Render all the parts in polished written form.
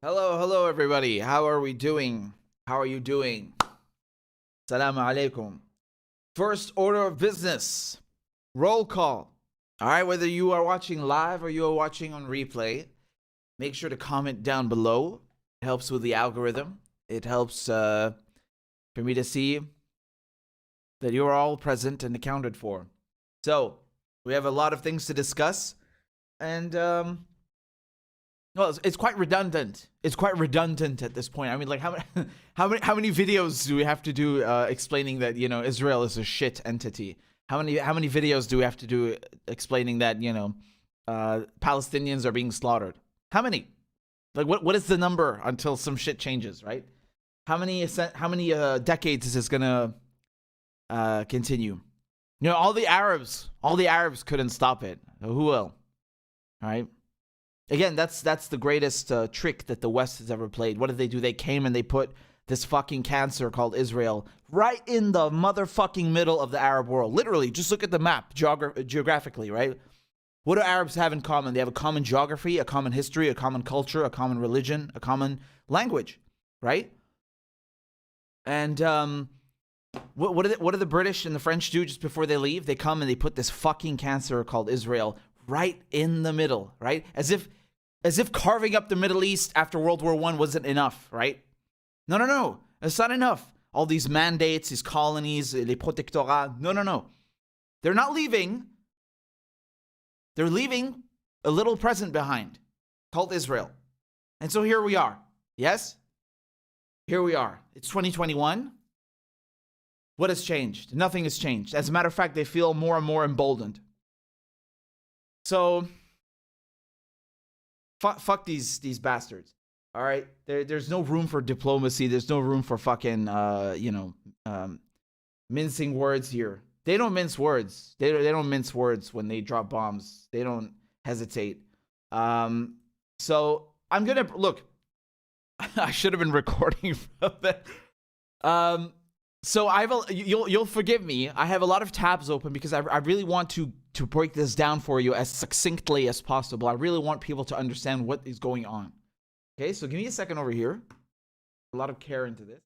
Hello, everybody. How are we doing? How are you doing? Assalamu alaikum. First order of business. Roll call. All right, whether you are watching live or you are watching on replay, make sure to comment down below. It helps with the algorithm. It helps for me to see that you are all present and accounted for. So, we have a lot of things to discuss. And, well, it's quite redundant. It's quite redundant at this point. I mean, like, how many videos do we have to do explaining that, you know, Israel is a shit entity? How many videos do we have to do explaining that, you know, Palestinians are being slaughtered? How many? Like, what is the number until some shit changes, right? How many decades is this gonna continue? You know, all the Arabs couldn't stop it. Who will? All right. Again, that's the greatest trick that the West has ever played. What did they do? They came and they put this fucking cancer called Israel right in the motherfucking middle of the Arab world. Literally, just look at the map geographically, right? What do Arabs have in common? They have a common geography, a common history, a common culture, a common religion, a common language, right? And what do the British and the French do just before they leave? They come and they put this fucking cancer called Israel right in the middle, right? As if carving up the Middle East after World War I wasn't enough, right? No. It's not enough. All these mandates, these colonies, les protectorats. No. They're not leaving. They're leaving a little present behind called Israel. And so here we are. Yes? Here we are. It's 2021. What has changed? Nothing has changed. As a matter of fact, they feel more and more emboldened. So, fuck these bastards. All right? There's no room for diplomacy. There's no room for fucking, mincing words here. They don't mince words. They don't mince words when they drop bombs. They don't hesitate. So, I'm going to, look, I should have been recording from that. So you'll forgive me. I have a lot of tabs open because I really want to break this down for you as succinctly as possible. I really want people to understand what is going on. Okay, so give me a second over here. A lot of care into this.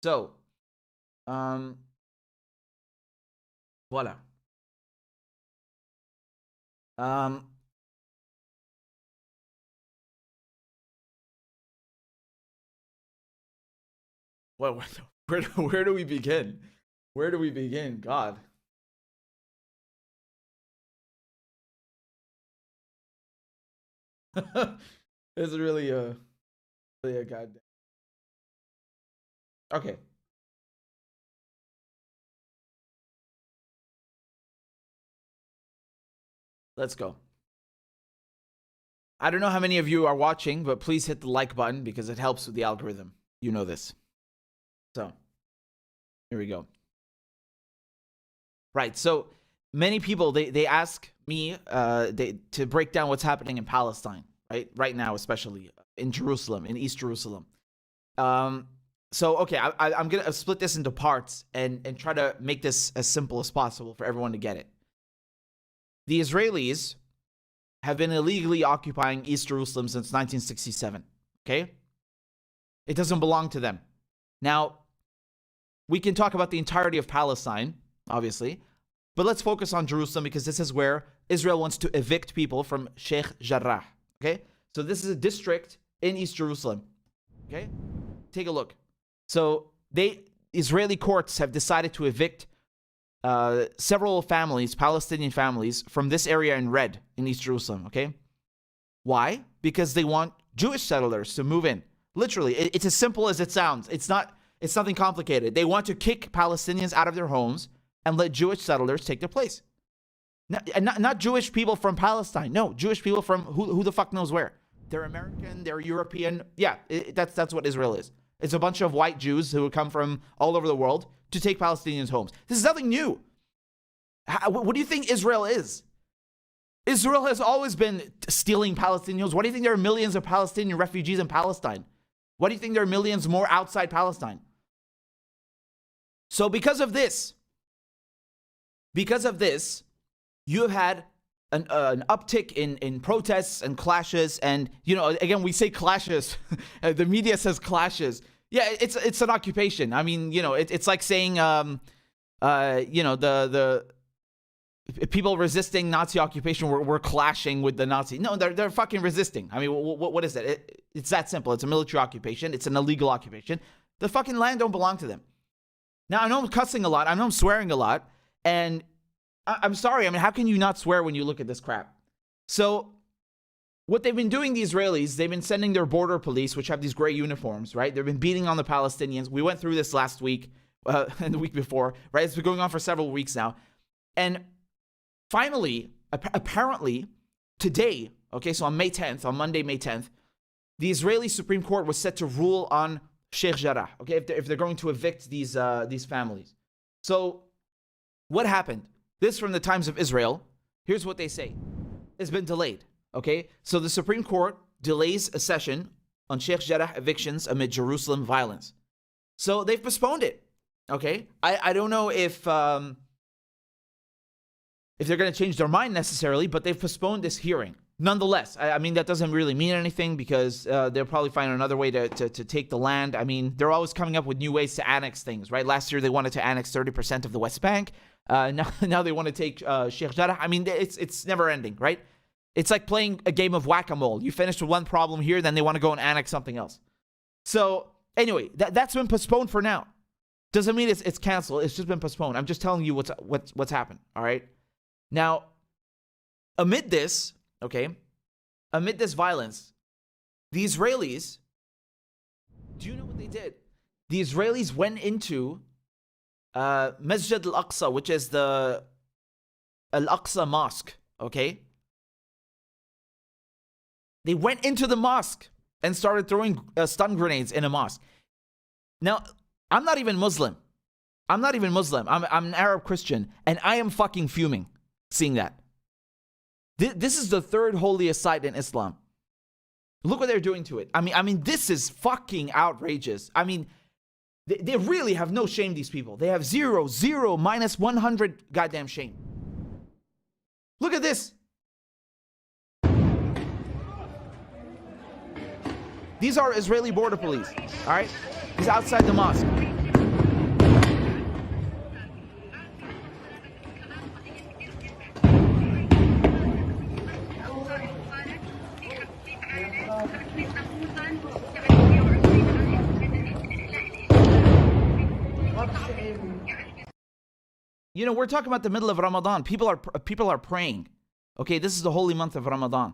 So, voila. Well, where do we begin? Where do we begin? God. It's really a goddamn. Okay. Let's go. I don't know how many of you are watching, but please hit the like button because it helps with the algorithm. You know this. So, here we go. Right, so many people, they ask me to break down what's happening in Palestine, right now, especially in Jerusalem, in East Jerusalem. So, okay, I'm going to split this into parts and try to make this as simple as possible for everyone to get it. The Israelis have been illegally occupying East Jerusalem since 1967, okay? It doesn't belong to them. Now, we can talk about the entirety of Palestine, obviously, but let's focus on Jerusalem because this is where Israel wants to evict people from Sheikh Jarrah, okay? So this is a district in East Jerusalem, okay? Take a look. So Israeli courts have decided to evict several families, Palestinian families, from this area in red in East Jerusalem, okay? Why? Because they want Jewish settlers to move in. Literally, it's as simple as it sounds. It's nothing complicated. They want to kick Palestinians out of their homes and let Jewish settlers take their place. Not Jewish people from Palestine. No, Jewish people from who the fuck knows where. They're American, they're European. Yeah, that's what Israel is. It's a bunch of white Jews who come from all over the world to take Palestinians' homes. This is nothing new. What do you think Israel is? Israel has always been stealing Palestinians. Why do you think there are millions of Palestinian refugees in Palestine? Why do you think there are millions more outside Palestine? So because of this, you have had an uptick in protests and clashes. And, you know, again, we say clashes. The media says clashes. Yeah, it's an occupation. I mean, you know, it's like saying, you know, the people resisting Nazi occupation were clashing with the Nazi. No, they're fucking resisting. I mean, what is that? It's that simple. It's a military occupation. It's an illegal occupation. The fucking land don't belong to them. Now, I know I'm cussing a lot. I know I'm swearing a lot. And I'm sorry. I mean, how can you not swear when you look at this crap? So what they've been doing, the Israelis, they've been sending their border police, which have these gray uniforms, right? They've been beating on the Palestinians. We went through this last week and the week before, right? It's been going on for several weeks now. And finally, apparently, today, okay, so on May 10th, on Monday, May 10th, the Israeli Supreme Court was set to rule on Sheikh Jarrah, okay, if they're going to evict these families. So what happened? This from the Times of Israel. Here's what they say. It's been delayed, okay? So the Supreme Court delays a session on Sheikh Jarrah evictions amid Jerusalem violence. So they've postponed it, okay? I don't know if they're going to change their mind necessarily, but they've postponed this hearing. Nonetheless, I mean, that doesn't really mean anything because they'll probably find another way to take the land. I mean, they're always coming up with new ways to annex things, right? Last year, they wanted to annex 30% of the West Bank. Now they want to take Sheikh Jarrah. I mean, it's never ending, right? It's like playing a game of whack-a-mole. You finish with one problem here, then they want to go and annex something else. So anyway, that's been postponed for now. Doesn't mean it's canceled. It's just been postponed. I'm just telling you what's happened, all right? Now, amid this violence, the Israelis, do you know what they did? The Israelis went into Masjid al-Aqsa, which is the Al-Aqsa Mosque, okay? They went into the mosque and started throwing stun grenades in a mosque. Now, I'm not even Muslim. I'm an Arab Christian, and I am fucking fuming seeing that. This is the third holiest site in Islam. Look what they're doing to it. I mean, this is fucking outrageous. I mean, they really have no shame, these people. They have zero, minus 100 goddamn shame. Look at this. These are Israeli border police, all right? He's outside the mosque. You know, we're talking about the middle of Ramadan. People are praying. Okay, this is the holy month of Ramadan.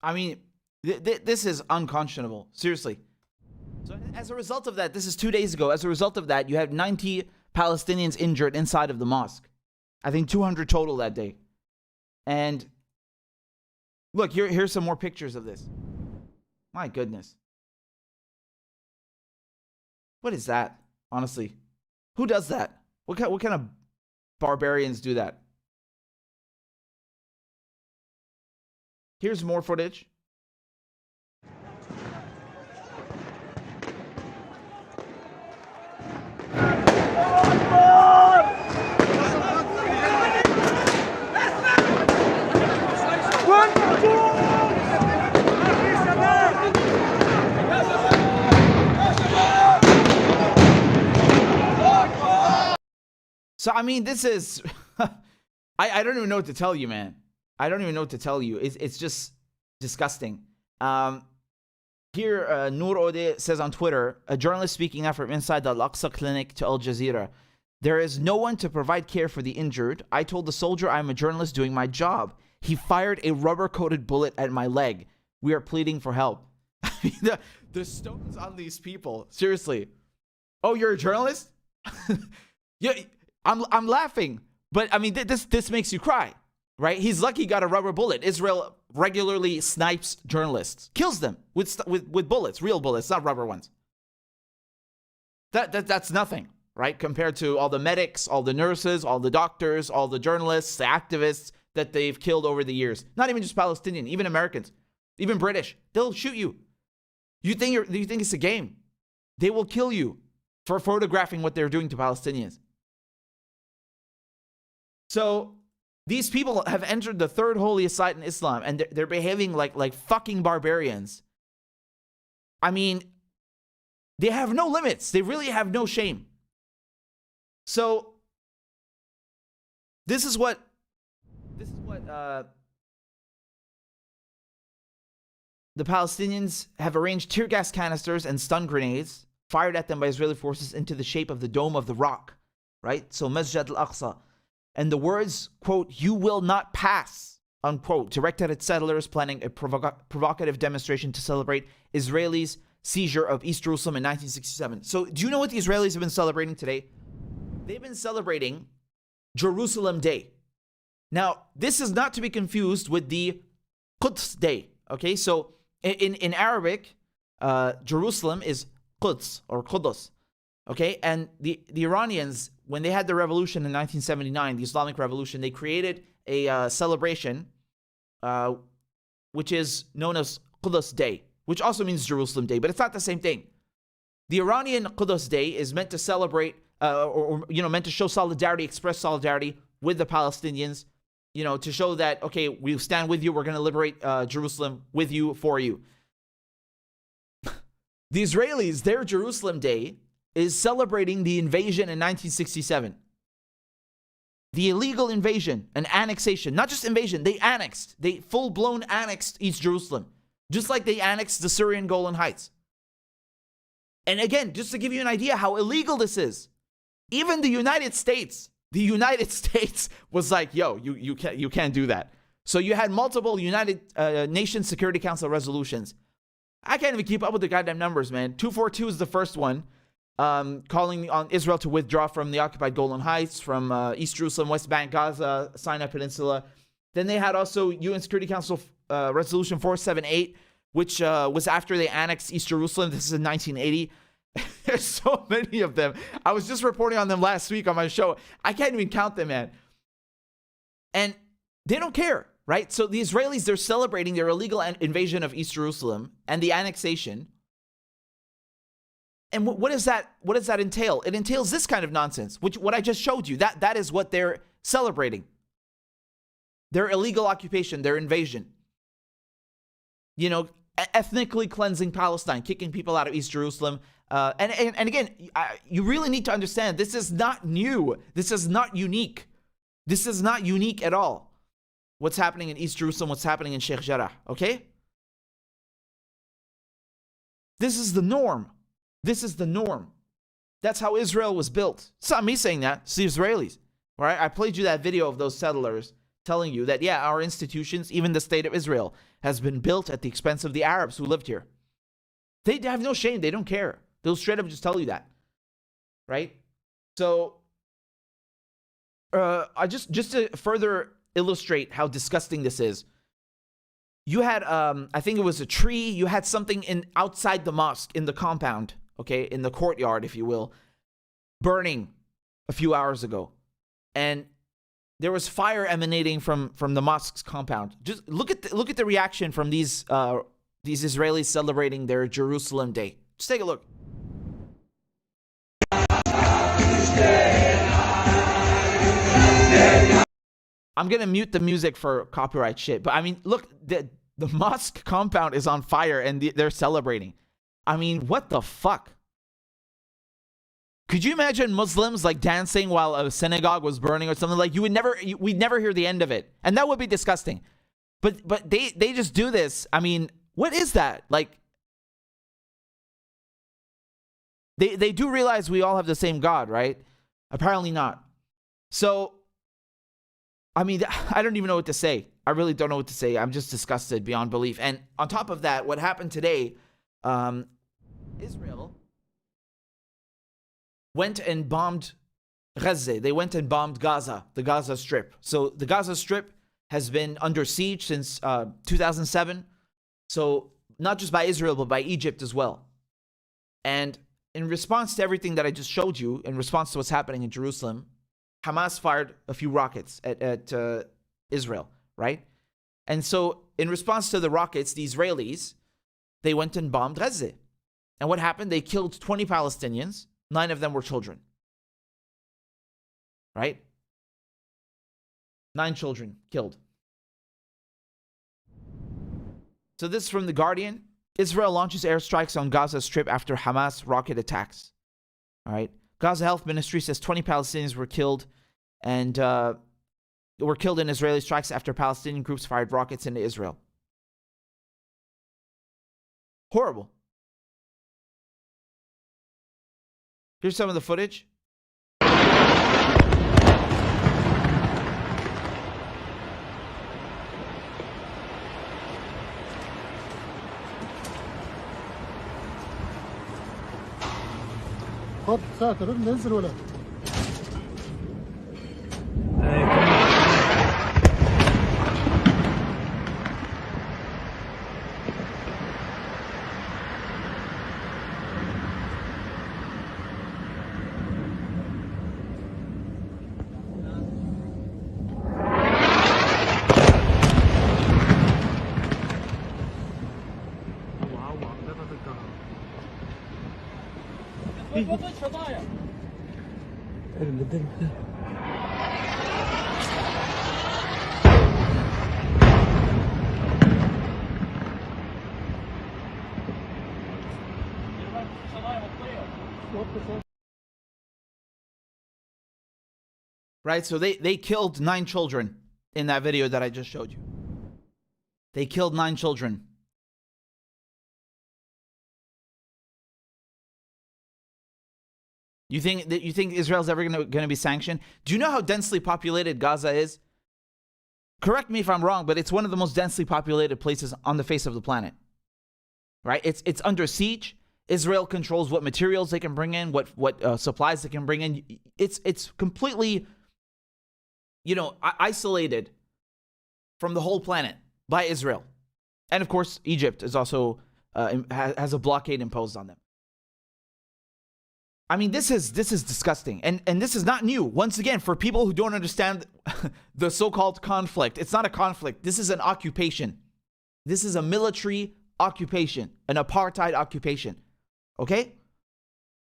I mean, this is unconscionable. Seriously. So as a result of that, this is 2 days ago. As a result of that, you had 90 Palestinians injured inside of the mosque. I think 200 total that day. And look, here's some more pictures of this. My goodness. What is that? Honestly, who does that? What kind of barbarians do that? Here's more footage. So, I mean, this is... I don't even know what to tell you, man. I don't even know what to tell you. It's just disgusting. Here, Noor Ode says on Twitter, a journalist speaking out from inside the Al-Aqsa clinic to Al Jazeera. There is no one to provide care for the injured. I told the soldier I'm a journalist doing my job. He fired a rubber-coated bullet at my leg. We are pleading for help. I mean, the stones on these people. Seriously. Oh, you're a journalist? Yeah, I'm laughing. But, I mean, this makes you cry, right? He's lucky he got a rubber bullet. Israel regularly snipes journalists. Kills them with bullets, real bullets, not rubber ones. That's nothing, right? Compared to all the medics, all the nurses, all the doctors, all the journalists, the activists that they've killed over the years. Not even just Palestinian, even Americans, even British. They'll shoot you. You think it's a game? They will kill you for photographing what they're doing to Palestinians. So these people have entered the third holiest site in Islam, and they're behaving like fucking barbarians. I mean, they have no limits. They really have no shame. So this is what the Palestinians have arranged tear gas canisters and stun grenades fired at them by Israeli forces into the shape of the Dome of the Rock, right? So Masjid al-Aqsa. And the words, quote, "you will not pass," unquote, directed at settlers planning a provocative demonstration to celebrate Israelis' seizure of East Jerusalem in 1967. So do you know what the Israelis have been celebrating today? They've been celebrating Jerusalem Day. Now, this is not to be confused with the Quds Day, okay? So in Arabic, Jerusalem is Quds or Qudus, okay? And the Iranians, when they had the revolution in 1979, the Islamic Revolution, they created a celebration, which is known as Qudus Day, which also means Jerusalem Day, but it's not the same thing. The Iranian Qudus Day is meant to celebrate, or meant to show solidarity, express solidarity with the Palestinians, to show that, okay, we stand with you, we're going to liberate Jerusalem with you, for you. The Israelis, their Jerusalem Day is celebrating the invasion in 1967. The illegal invasion and annexation, not just invasion, they full-blown annexed East Jerusalem, just like they annexed the Syrian Golan Heights. And again, just to give you an idea how illegal this is, even the United States was like, yo, you can't do that. So you had multiple United Nations Security Council resolutions. I can't even keep up with the goddamn numbers, man. 242 is the first one, calling on Israel to withdraw from the occupied Golan Heights, from East Jerusalem, West Bank, Gaza, Sinai Peninsula. Then they had also UN Security Council Resolution 478, which was after they annexed East Jerusalem. This is in 1980. There's so many of them. I was just reporting on them last week on my show. I can't even count them, man. And they don't care, right? So the Israelis, they're celebrating their illegal invasion of East Jerusalem and the annexation. And what does that entail? It entails this kind of nonsense, what I just showed you. That is what they're celebrating. Their illegal occupation, their invasion. Ethnically cleansing Palestine, kicking people out of East Jerusalem. And again, you really need to understand, this is not new. This is not unique. This is not unique at all. What's happening in East Jerusalem, what's happening in Sheikh Jarrah, okay? This is the norm. This is the norm. That's how Israel was built. It's not me saying that. It's the Israelis. All right? I played you that video of those settlers telling you that, yeah, our institutions, even the state of Israel, has been built at the expense of the Arabs who lived here. They have no shame. They don't care. They'll straight up just tell you that. Right? So, I just to further illustrate how disgusting this is, you had, I think it was a tree, you had something outside the mosque, in the compound, okay, in the courtyard, if you will, burning a few hours ago. And there was fire emanating from the mosque's compound. Just look at the reaction from these Israelis celebrating their Jerusalem Day. Just take a look. I'm gonna mute the music for copyright shit, but I mean, look, the mosque compound is on fire and they're celebrating. I mean, what the fuck? Could you imagine Muslims like dancing while a synagogue was burning or something? Like we'd never hear the end of it, and that would be disgusting. But they just do this. I mean, what is that? Like, they do realize we all have the same God, right? Apparently not. So, I mean, I don't even know what to say. I really don't know what to say. I'm just disgusted beyond belief. And on top of that, what happened today, Israel went and bombed Gaza. They went and bombed Gaza, the Gaza Strip. So the Gaza Strip has been under siege since 2007. So not just by Israel, but by Egypt as well. And in response to everything that I just showed you, in response to what's happening in Jerusalem, Hamas fired a few rockets at Israel, right? And so in response to the rockets, the Israelis, they went and bombed Gaza. And what happened? They killed 20 Palestinians. 9 of them were children. Right? 9 children killed. So this is from The Guardian. Israel launches airstrikes on Gaza Strip after Hamas rocket attacks. All right. Gaza Health Ministry says 20 Palestinians were killed and were killed in Israeli strikes after Palestinian groups fired rockets into Israel. Horrible. Here's some of the footage. خط ساتر ننزل ولا Right, so they killed 9 children in that video that I just showed you. They killed 9 children. You think Israel's ever going to be sanctioned? Do you know how densely populated Gaza is? Correct me if I'm wrong, but it's one of the most densely populated places on the face of the planet. Right? It's under siege. Israel controls what materials they can bring in, what supplies they can bring in. It's completely, isolated from the whole planet by Israel. And of course, Egypt is also has a blockade imposed on them. I mean, this is disgusting. And this is not new. Once again, for people who don't understand the so-called conflict, it's not a conflict. This is an occupation. This is a military occupation, an apartheid occupation. Okay?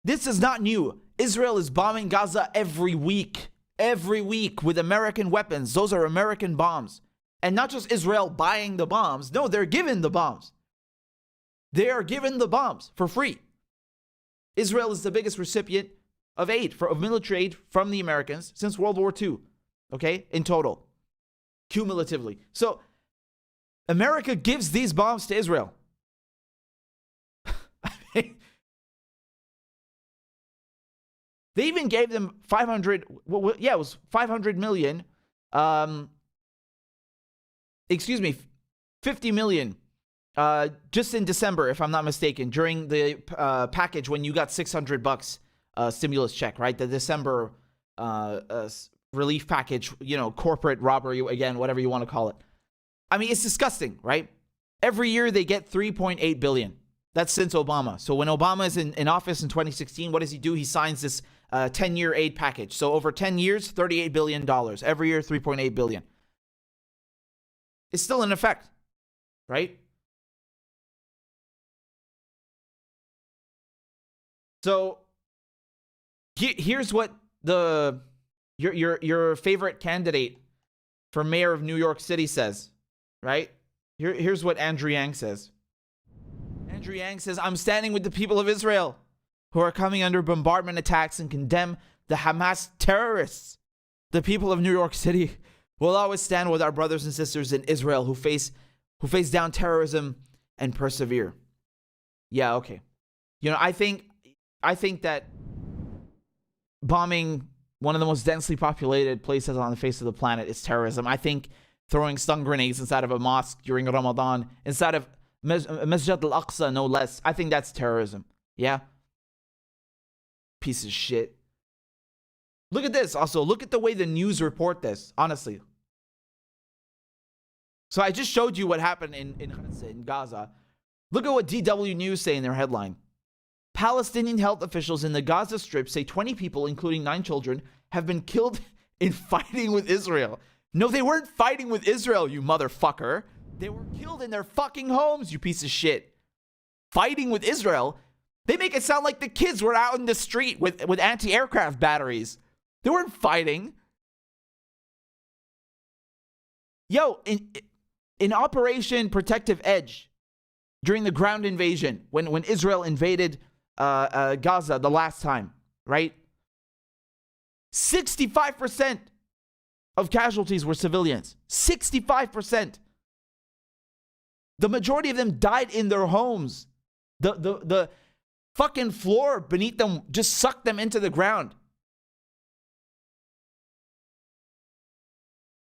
This is not new. Israel is bombing Gaza every week with American weapons. Those are American bombs. And not just Israel buying the bombs. No, they're given the bombs. They are given the bombs for free. Israel is the biggest recipient of aid, of military aid from the Americans since World War II. Okay? In total. Cumulatively. So, America gives these bombs to Israel. They even gave them 500, it was 500 million, 50 million, just in December, if I'm not mistaken, during the package when you got $600 stimulus check, right? The December relief package, corporate robbery, again, whatever you want to call it. I mean, it's disgusting, right? Every year they get 3.8 billion. That's since Obama. So when Obama is in office in 2016, what does he do? He signs this 10-year aid package. So over 10 years, $38 billion. Every year, $3.8 billion. It's still in effect, right? So here's what your favorite candidate for mayor of New York City says, right? Here's what Andrew Yang says. Andrew Yang says, I'm standing with the people of Israel. who are coming under bombardment attacks and condemn the Hamas terrorists. The people of New York City will always stand with our brothers and sisters in Israel who face down terrorism and persevere. Yeah, okay. You know, I think that bombing one of the most densely populated places on the face of the planet is terrorism. I think throwing stun grenades inside of a mosque during Ramadan, inside of Masjid al-Aqsa, no less, I think that's terrorism. Yeah? Piece of shit. Look at this. Also, look at the way the news report this, honestly. So I just showed you what happened in Gaza. Look at what DW News say in their headline. Palestinian health officials in the Gaza Strip say 20 people, including 9 children, have been killed in fighting with Israel. No, they weren't fighting with Israel, you motherfucker. They were killed in their fucking homes, you piece of shit. Fighting with Israel? They make it sound like the kids were out in the street with anti-aircraft batteries. They weren't fighting. Yo, in Operation Protective Edge, during the ground invasion, when Israel invaded Gaza the last time, right? 65% of casualties were civilians. 65%. The majority of them died in their homes. The fucking floor beneath them just sucked them into the ground.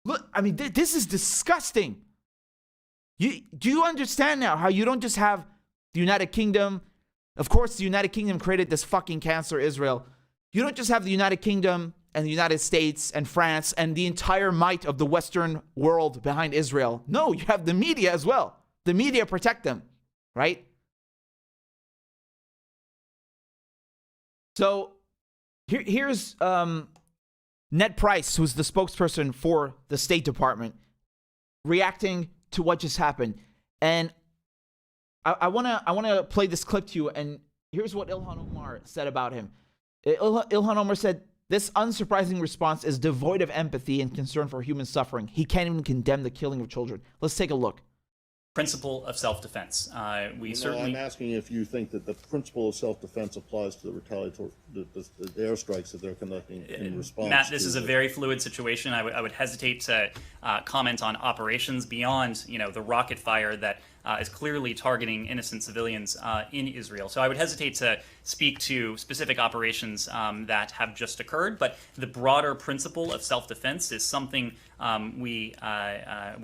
Look, I mean, this is disgusting. Do you understand now how you don't just have the United Kingdom? Of course, the United Kingdom created this fucking cancer, Israel. You don't just have the United Kingdom and the United States and France and the entire might of the Western world behind Israel. No, you have the media as well. The media protect them, right? So here's Ned Price, who's the spokesperson for the State Department, reacting to what just happened. And I wanna play this clip to you, and here's what Ilhan Omar said about him. Ilhan Omar said, "This unsurprising response is devoid of empathy and concern for human suffering. He can't even condemn the killing of children." Let's take a look. Principle of self-defense. I'm asking if you think that the principle of self-defense applies to the retaliatory, the airstrikes that they're conducting in response. Matt, this is a very fluid situation. I would hesitate to comment on operations beyond, the rocket fire that is clearly targeting innocent civilians in Israel. So I would hesitate to speak to specific operations that have just occurred. But the broader principle of self-defense is something we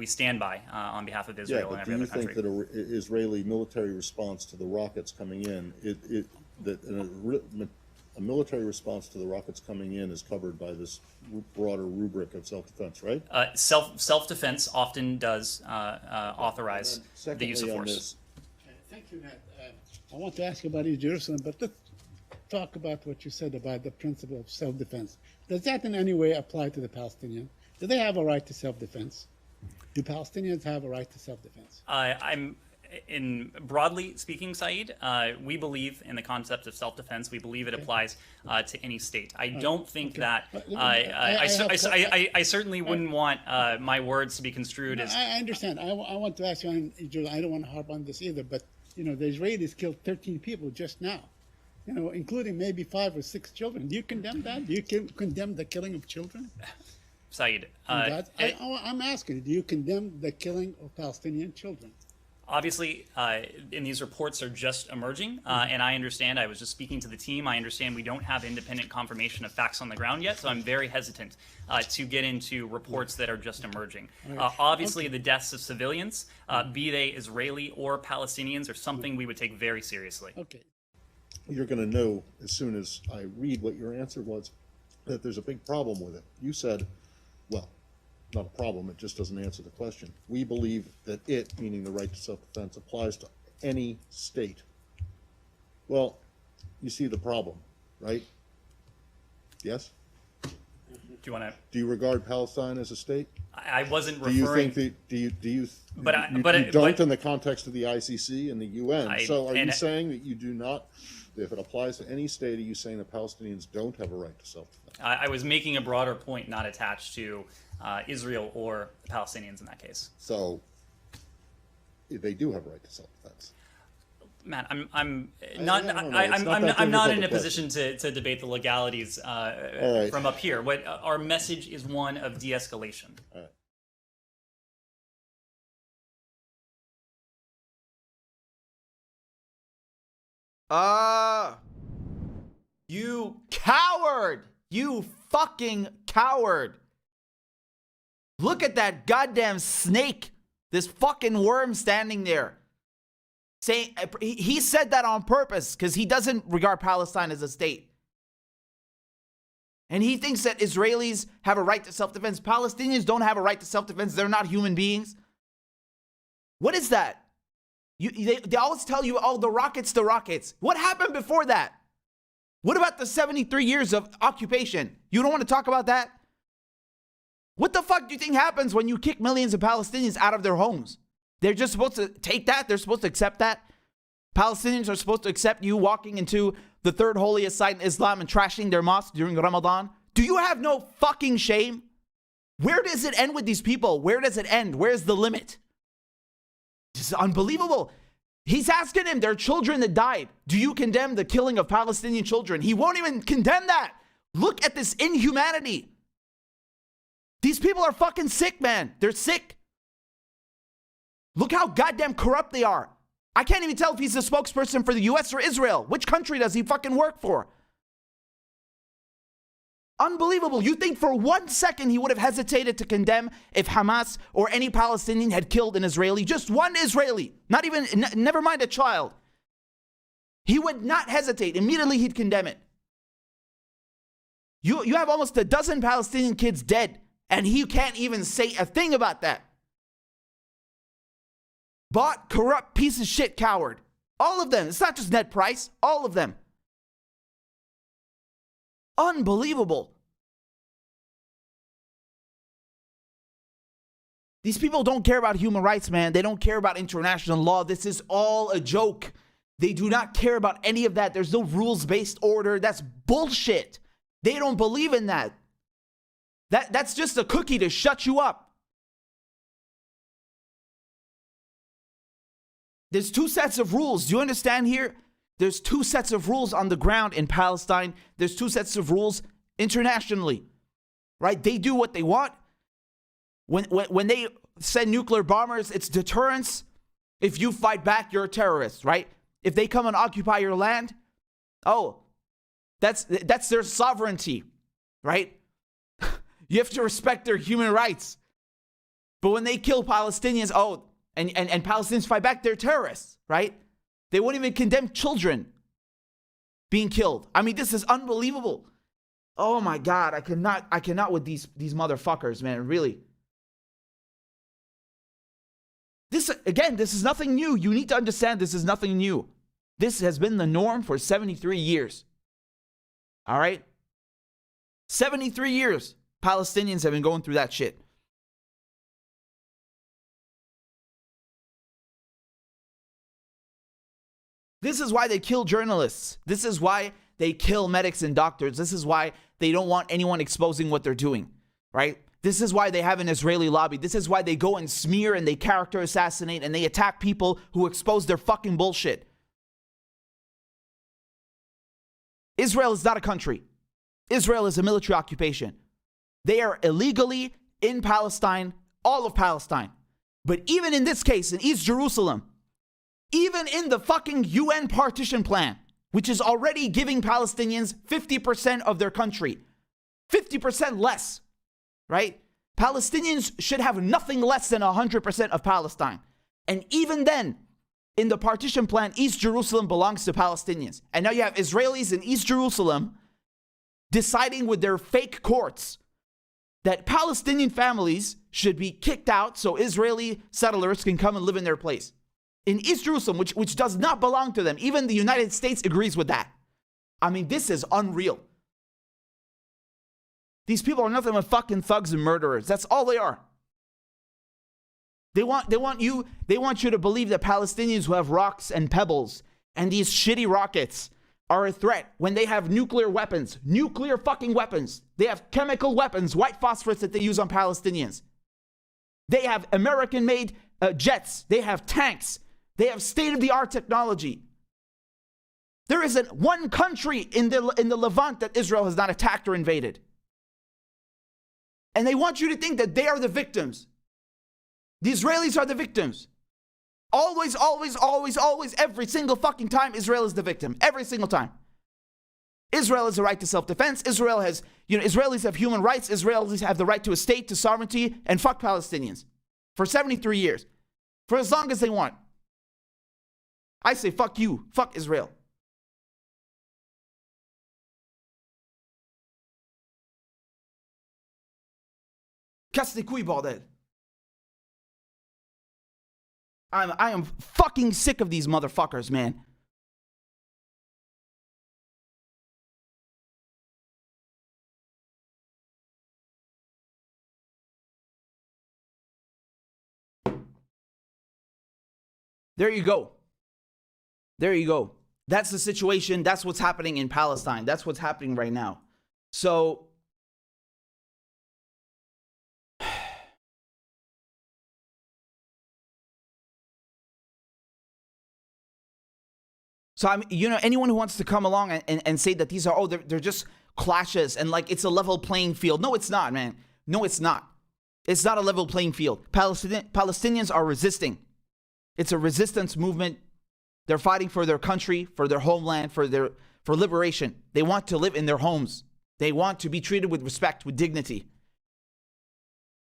stand by on behalf of Israel and every other country. Do you think that an Israeli military response to the rockets coming in, a military response to the rockets coming in is covered by this broader rubric of self-defense, right? Self-defense often does authorize the use of force. Thank you, Ned. I want to ask you about East Jerusalem, but let's talk about what you said about the principle of self-defense. Does that in any way apply to the Palestinians? Do they have a right to self-defense? Do Palestinians have a right to self-defense? In broadly speaking, Saeed, we believe in the concept of self-defense. We believe it applies to any state. I don't think that I certainly wouldn't want my words to be construed as. I understand. I want to ask you. I don't want to harp on this either, but the Israelis killed 13 people just now, including maybe 5 or 6 children. Do you condemn that? Do you condemn the killing of children? Saeed, I'm asking, do you condemn the killing of Palestinian children? Obviously, and these reports are just emerging, and I understand, I was just speaking to the team, I understand we don't have independent confirmation of facts on the ground yet, so I'm very hesitant to get into reports that are just emerging. Obviously, the deaths of civilians, be they Israeli or Palestinians, are something we would take very seriously. Okay. You're going to know as soon as I read what your answer was that there's a big problem with it. You said, well, not a problem, it just doesn't answer the question. We believe that it, meaning the right to self-defense, applies to any state. Well, you see the problem, right? Yes? Do you want to? Do you regard Palestine as a state? I wasn't referring. referring. Do you think that, you But don't in the context of the ICC and the UN. So are you saying that you do not, if it applies to any state, are you saying that Palestinians don't have a right to self-defense? I was making a broader point not attached to Israel or the Palestinians in that case. So they do have a right to self-defense. Matt, I'm not not in a public position to debate the legalities right. from up here. What our message is one of de-escalation. All right. You coward! You fucking coward! Look at that goddamn snake. This fucking worm standing there. Saying he said that on purpose because he doesn't regard Palestine as a state. And he thinks that Israelis have a right to self-defense. Palestinians don't have a right to self-defense. They're not human beings. What is that? They always tell you, oh, the rockets. What happened before that? What about the 73 years of occupation? You don't want to talk about that? What the fuck do you think happens when you kick millions of Palestinians out of their homes? They're just supposed to take that? They're supposed to accept that? Palestinians are supposed to accept you walking into the third holiest site in Islam and trashing their mosque during Ramadan? Do you have no fucking shame? Where does it end with these people? Where does it end? Where's the limit? This is unbelievable. He's asking him, their children that died. Do you condemn the killing of Palestinian children? He won't even condemn that. Look at this inhumanity. These people are fucking sick, man. They're sick. Look how goddamn corrupt they are. I can't even tell if he's the spokesperson for the US or Israel. Which country does he fucking work for? Unbelievable. You think for 1 second he would have hesitated to condemn if Hamas or any Palestinian had killed an Israeli? Just one Israeli. Not even, never mind a child. He would not hesitate. Immediately he'd condemn it. You have almost a dozen Palestinian kids dead, and he can't even say a thing about that. Bought, corrupt, piece of shit coward. All of them. It's not just Ned Price. All of them. Unbelievable. These people don't care about human rights, man. They don't care about international law. This is all a joke. They do not care about any of that. There's no rules-based order. That's bullshit. They don't believe in that. That's just a cookie to shut you up. There's two sets of rules. Do you understand here? There's two sets of rules on the ground in Palestine. There's two sets of rules internationally, right? They do what they want. When they send nuclear bombers, it's deterrence. If you fight back, you're a terrorist, right? If they come and occupy your land, oh, that's their sovereignty, right? You have to respect their human rights. But when they kill Palestinians, oh, and Palestinians fight back, they're terrorists, right? They won't even condemn children being killed. I mean, this is unbelievable. Oh my God, I cannot with these motherfuckers, man, really. This is nothing new. You need to understand this is nothing new. This has been the norm for 73 years. All right? 73 years, Palestinians have been going through that shit. This is why they kill journalists. This is why they kill medics and doctors. This is why they don't want anyone exposing what they're doing, right? This is why they have an Israeli lobby. This is why they go and smear and they character assassinate and they attack people who expose their fucking bullshit. Israel is not a country. Israel is a military occupation. They are illegally in Palestine, all of Palestine. But even in this case, in East Jerusalem, even in the fucking UN partition plan, which is already giving Palestinians 50% of their country, 50% less, right? Palestinians should have nothing less than 100% of Palestine. And even then, in the partition plan, East Jerusalem belongs to Palestinians. And now you have Israelis in East Jerusalem deciding with their fake courts that Palestinian families should be kicked out so Israeli settlers can come and live in their place. In East Jerusalem, which does not belong to them. Even the United States agrees with that. I mean, this is unreal. These people are nothing but fucking thugs and murderers. That's all they are. They want you to believe that Palestinians who have rocks and pebbles and these shitty rockets are a threat when they have nuclear weapons. Nuclear fucking weapons. They have chemical weapons, white phosphorus that they use on Palestinians. They have American-made jets. They have tanks. They have state-of-the-art technology. There isn't one country in the Levant that Israel has not attacked or invaded. And they want you to think that they are the victims. The Israelis are the victims. Always, always, always, always, every single fucking time, Israel is the victim. Every single time. Israel has a right to self-defense. Israel has, Israelis have human rights. Israelis have the right to a state, to sovereignty, and fuck Palestinians. For 73 years. For as long as they want. I say fuck you. Fuck Israel. Casse les couilles, bordel. I am fucking sick of these motherfuckers, man. There you go. There you go. That's the situation. That's what's happening in Palestine. That's what's happening right now. So I'm, anyone who wants to come along and say that these are, they're just clashes and like it's a level playing field. No, it's not, man. No, it's not. It's not a level playing field. Palestinians are resisting. It's a resistance movement. They're fighting for their country, for their homeland, for liberation. They want to live in their homes. They want to be treated with respect, with dignity.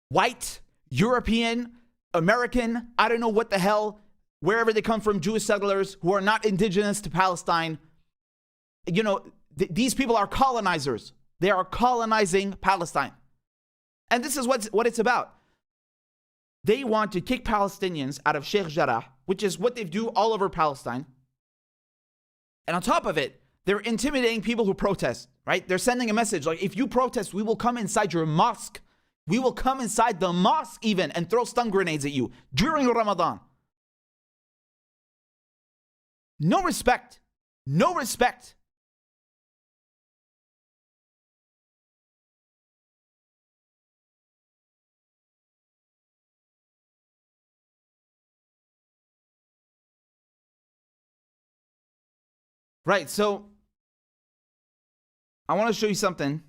White, European, American, I don't know what the hell, wherever they come from, Jewish settlers who are not indigenous to Palestine. These people are colonizers. They are colonizing Palestine. And this is what it's about. They want to kick Palestinians out of Sheikh Jarrah, which is what they do all over Palestine. And on top of it, they're intimidating people who protest, right? They're sending a message like, if you protest, we will come inside your mosque. We will come inside the mosque even and throw stun grenades at you during Ramadan. No respect. No respect. Right, so I want to show you something.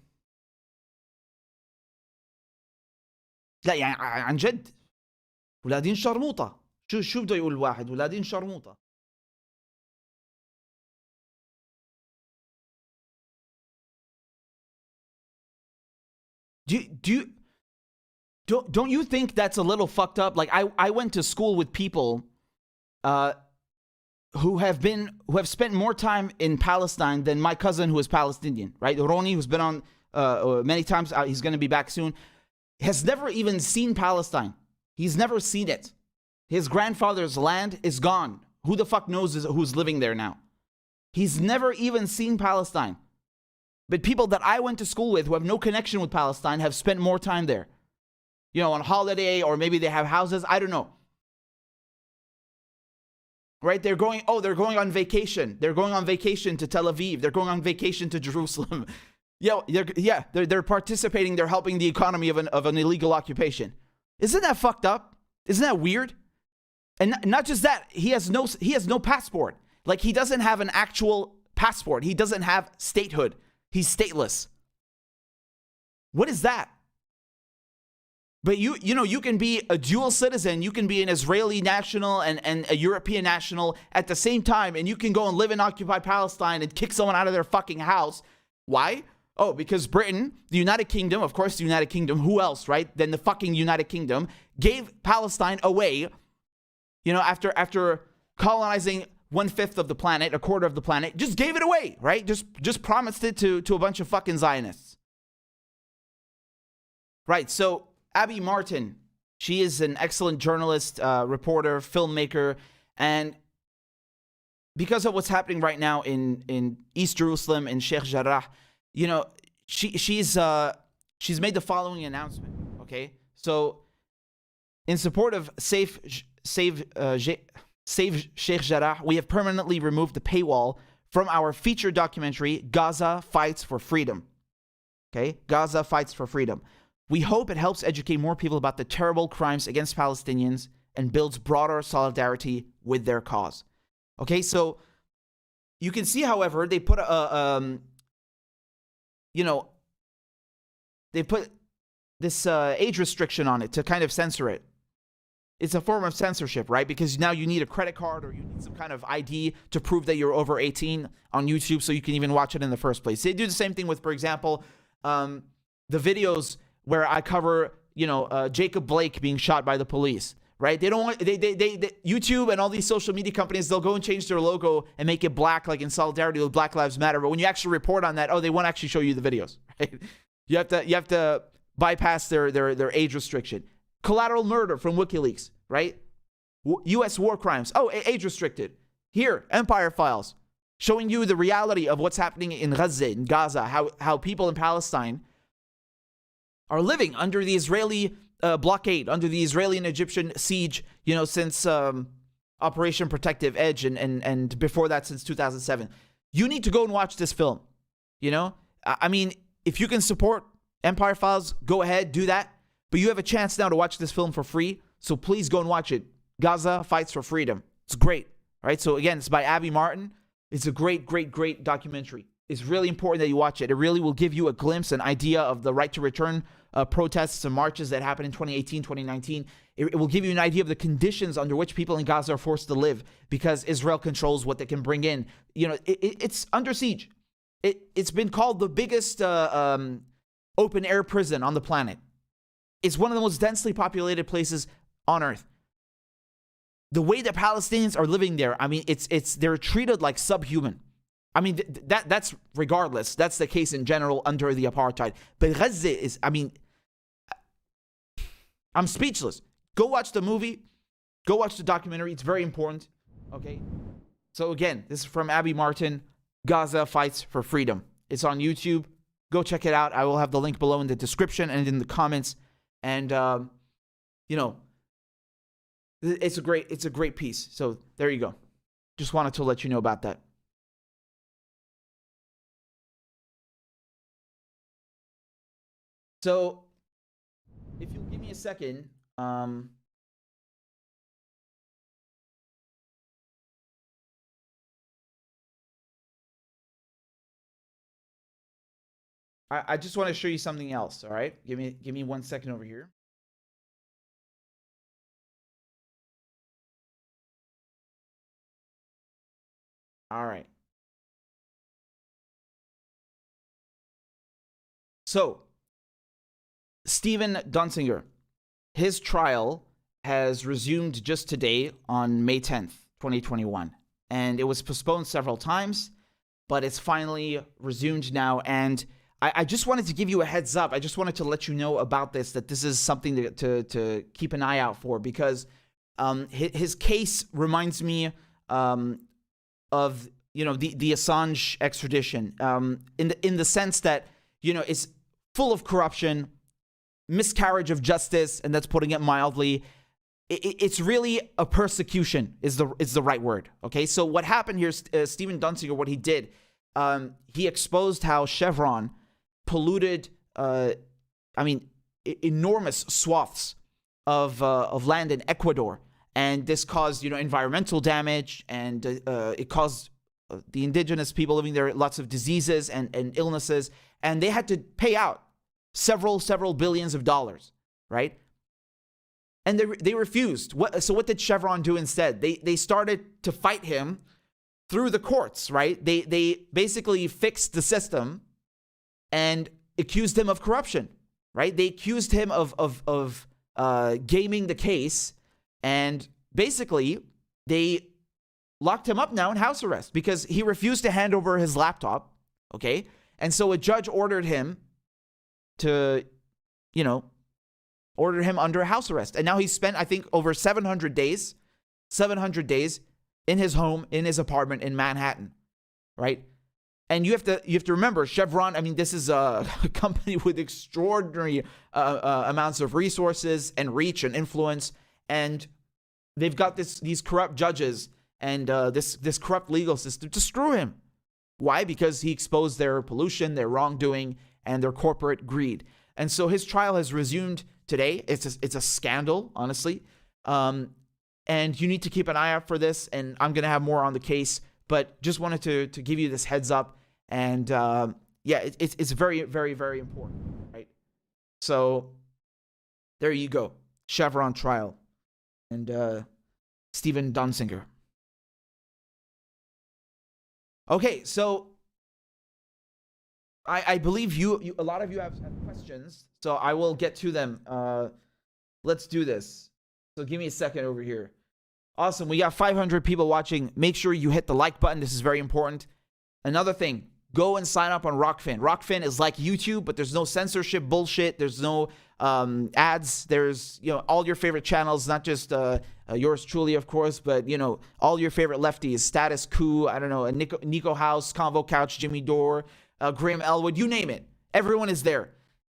لا يعني عن جد ولادين شرموطة. شو بده يقول الواحد ولادين شرموطة. Don't you think that's a little fucked up? Like I went to school with people who have spent more time in Palestine than my cousin who is Palestinian, right? Roni, who's been on many times, he's going to be back soon, has never even seen Palestine. He's never seen it. His grandfather's land is gone. Who the fuck knows who's living there now? He's never even seen Palestine. But people that I went to school with who have no connection with Palestine have spent more time there. On holiday, or maybe they have houses. I don't know. Right? They're going on vacation. They're going on vacation to Tel Aviv. They're going on vacation to Jerusalem. They're participating. They're helping the economy of an illegal occupation. Isn't that fucked up? Isn't that weird? And not just that, he has no passport. Like, he doesn't have an actual passport. He doesn't have statehood. He's stateless. What is that? But you can be a dual citizen. You can be an Israeli national and a European national at the same time, and you can go and live in occupied Palestine and kick someone out of their fucking house. Why? Oh, because Britain, the United Kingdom, of course the United Kingdom, who else, right? Then the fucking United Kingdom gave Palestine away, after colonizing 1/5 of the planet, 1/4 of the planet, just gave it away, right? Just promised it to a bunch of fucking Zionists. Right, so Abby Martin, she is an excellent journalist, reporter, filmmaker, and because of what's happening right now in East Jerusalem, in Sheikh Jarrah, she's made the following announcement, okay? So, in support of Save Sheikh Jarrah, we have permanently removed the paywall from our feature documentary, Gaza Fights for Freedom. Okay? Gaza Fights for Freedom. We hope it helps educate more people about the terrible crimes against Palestinians and builds broader solidarity with their cause. Okay, so, you can see, however, they put they put this age restriction on it to kind of censor it. It's a form of censorship, right? Because now you need a credit card or you need some kind of ID to prove that you're over 18 on YouTube so you can even watch it in the first place. They do the same thing with, for example, the videos where I cover, Jacob Blake being shot by the police, right? They don't want, they YouTube and all these social media companies, they'll go and change their logo and make it black, like in solidarity with Black Lives Matter. But when you actually report on that, they won't actually show you the videos, right? You have to bypass their age restriction. Collateral murder from WikiLeaks, right? U.S. war crimes. Age restricted. Here, Empire Files, showing you the reality of what's happening in Gaza, how people in Palestine are living under the Israeli blockade, under the Israeli and Egyptian siege, since Operation Protective Edge and before that since 2007. You need to go and watch this film. I mean, if you can support Empire Files, go ahead, do that. But you have a chance now to watch this film for free. So please go and watch it. Gaza Fights for Freedom. It's great. All right. So again, it's by Abby Martin. It's a great, great, great documentary. It's really important that you watch it. It really will give you a glimpse, an idea of the right to return protests and marches that happened in 2018, 2019. It will give you an idea of the conditions under which people in Gaza are forced to live because Israel controls what they can bring in. It's under siege. It's been called the biggest open air prison on the planet. It's one of the most densely populated places on earth. The way that Palestinians are living there, I mean, they're treated like subhuman. I mean, that's regardless. That's the case in general under the apartheid. But Gaza is, I'm speechless. Go watch the movie. Go watch the documentary. It's very important. Okay? So again, this is from Abby Martin, Gaza Fights for Freedom. It's on YouTube. Go check it out. I will have the link below in the description and in the comments. And, it's a great piece. So there you go. Just wanted to let you know about that. So if you'll give me a second, I just want to show you something else. All right, give me 1 second over here. All right. So Stephen Donziger, his trial has resumed just today on May 10th, 2021, and it was postponed several times, but it's finally resumed now. And I just wanted to give you a heads up. I just wanted to let you know about this, that this is something to keep an eye out for, because his case reminds me of the Assange extradition, in the sense that it's full of corruption, miscarriage of justice, and that's putting it mildly. It's really a persecution is the right word. Okay, so what happened here, Stephen Donziger, what he did, he exposed how Chevron polluted, enormous swaths of land in Ecuador, and this caused environmental damage, and it caused the indigenous people living there lots of diseases and illnesses, and they had to pay out several billions of dollars, right? And they refused. So what did Chevron do instead? They started to fight him through the courts, right? They basically fixed the system and accused him of corruption, right? They accused him of gaming the case, and basically they locked him up now in house arrest because he refused to hand over his laptop, okay? And so a judge ordered him to, order him under house arrest. And now he's spent, I think, over 700 days in his home, in his apartment in Manhattan, right? And you have to remember, Chevron, this is a company with extraordinary amounts of resources and reach and influence. And they've got these corrupt judges and this corrupt legal system to screw him. Why? Because he exposed their pollution, their wrongdoing, and their corporate greed. And so his trial has resumed today. It's a scandal, honestly. And you need to keep an eye out for this. And I'm going to have more on the case but just wanted to give you this heads up. And yeah, it's very, very, very important, right? So there you go. Chevron trial and Stephen Donziger. Okay, so I believe you a lot of you have questions, so I will get to them. Let's do this. So give me a second over here. Awesome, we got 500 people watching. Make sure you hit the like button. This is very important. Another thing, go and sign up on Rockfin. Rockfin is like YouTube, but there's no censorship bullshit. There's no ads. There's, you know, all your favorite channels, not just yours truly, of course, but, you know, all your favorite lefties, Status Coup, I don't know, Nico House, Convo Couch, Jimmy Dore, Graham Elwood, you name it. Everyone is there.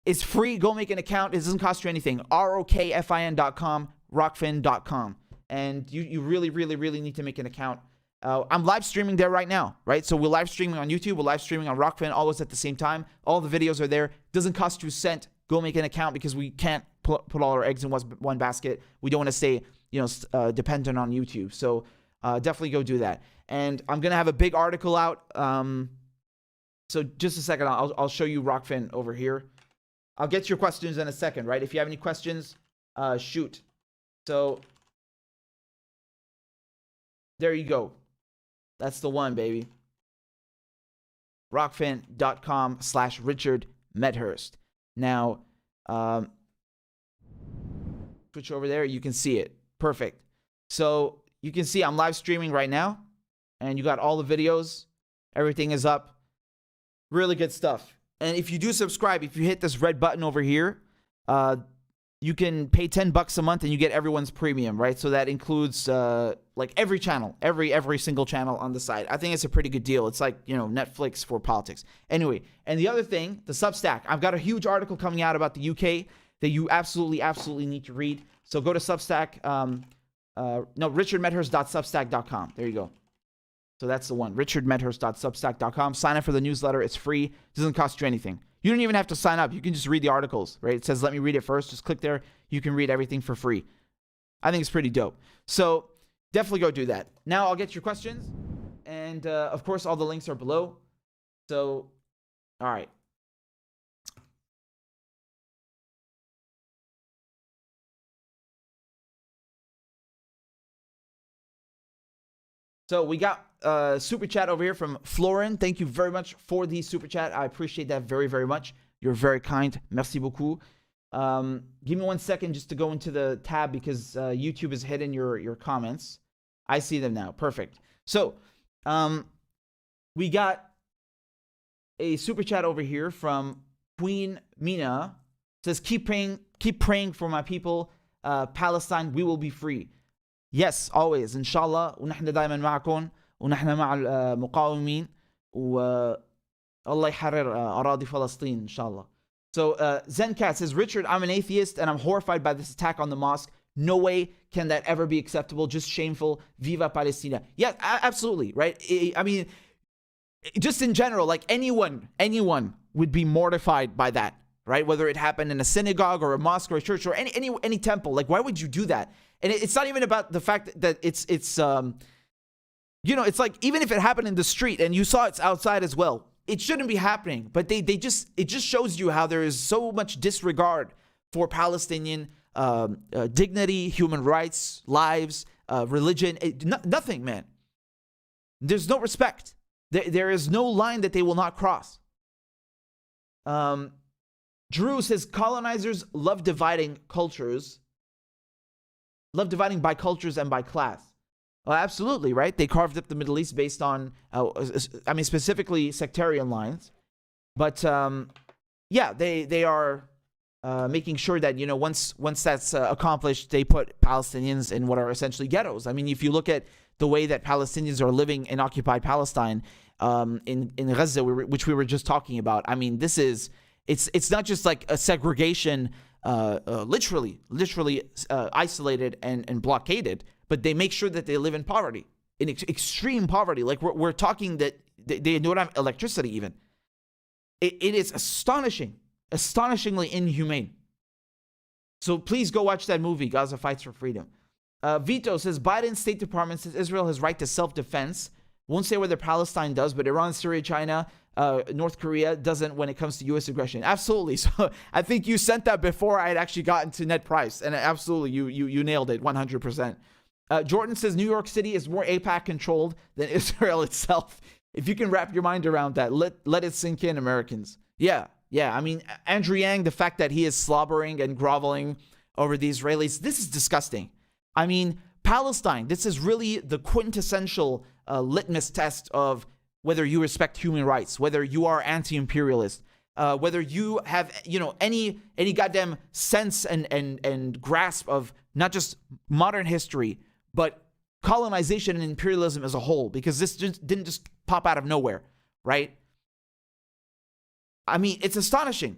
It's free. Go make an account. It doesn't cost you anything. ROKFIN.com, rockfin.com. And you really, really, really need to make an account. I'm live streaming there right now, right? So we're live streaming on YouTube. We're live streaming on Rockfin, always at the same time. All the videos are there. Doesn't cost you a cent. Go make an account because we can't put all our eggs in one basket. We don't want to stay, you know, dependent on YouTube. So definitely go do that. And I'm going to have a big article out. So just a second, I'll show you Rockfin over here. I'll get to your questions in a second, right? If you have any questions, shoot. So there you go. That's the one, baby. Rockfin.com/RichardMedhurst. Now, switch over there. You can see it. Perfect. So you can see I'm live streaming right now. And you got all the videos. Everything is up. Really good stuff. And if you do subscribe, if you hit this red button over here, you can pay $10 a month and you get everyone's premium, right? So that includes like every channel, every single channel on the site. I think it's a pretty good deal. It's like, you know, Netflix for politics. Anyway, and the other thing, the Substack. I've got a huge article coming out about the UK that you absolutely need to read. So go to Substack. RichardMedhurst.substack.com. There you go. So that's the one, RichardMedhurst.substack.com. Sign up for the newsletter. It's free. It doesn't cost you anything. You don't even have to sign up. You can just read the articles, right? It says, let me read it first. Just click there. You can read everything for free. I think it's pretty dope. So definitely go do that. Now I'll get your questions. And of course, all the links are below. So, all right. So we got super chat over here from Florin. Thank you very much for the super chat. I appreciate that very, very much. You're very kind. Merci beaucoup. Give me 1 second just to go into the tab because YouTube is hidden your comments. I see them now. Perfect. So we got a super chat over here from Queen Mina. It says, keep praying for my people. Palestine, we will be free. Yes, always. Inshallah. ونحن دائما معكم. ونحن مع المقاومين. والله يحرر أراضي فلسطين inshallah. So Zencat says, Richard, I'm an atheist and I'm horrified by this attack on the mosque. No way can that ever be acceptable. Just shameful. Viva Palestina. Yeah, absolutely, right? I mean, just in general, like anyone would be mortified by that, right? Whether it happened in a synagogue or a mosque or a church or any temple. Like, why would you do that? And it's not even about the fact that it's you know, it's like, even if it happened in the street and you saw it's outside as well, it shouldn't be happening. But it just shows you how there is so much disregard for Palestinian dignity, human rights, lives, religion, nothing, man. There's no respect. There is no line that they will not cross. Drew says, colonizers love dividing cultures. Love dividing by cultures and by class. Well, absolutely, right? They carved up the Middle East based on, I mean, specifically sectarian lines. But, yeah, they are making sure that, you know, once that's accomplished, they put Palestinians in what are essentially ghettos. I mean, if you look at the way that Palestinians are living in occupied Palestine, in Gaza, which we were just talking about, I mean, it's not just like a segregation, literally isolated and blockaded, but they make sure that they live in poverty, in extreme poverty. Like we're talking that they don't have electricity even. It is astonishingly inhumane. So please go watch that movie, Gaza Fights for Freedom. Vito says, Biden's State Department says Israel has right to self-defense. Won't say whether Palestine does, but Iran, Syria, China, North Korea doesn't when it comes to U.S. aggression. Absolutely. So I think you sent that before I had actually gotten to net price. And absolutely, you nailed it 100%. Jordan says New York City is more AIPAC controlled than Israel itself. If you can wrap your mind around that, let it sink in, Americans. Yeah. I mean, Andrew Yang, the fact that he is slobbering and groveling over the Israelis, this is disgusting. I mean, Palestine, this is really the quintessential litmus test of whether you respect human rights, whether you are anti-imperialist, whether you have, any goddamn sense and grasp of not just modern history, but colonization and imperialism as a whole, because this didn't just pop out of nowhere, right? I mean, it's astonishing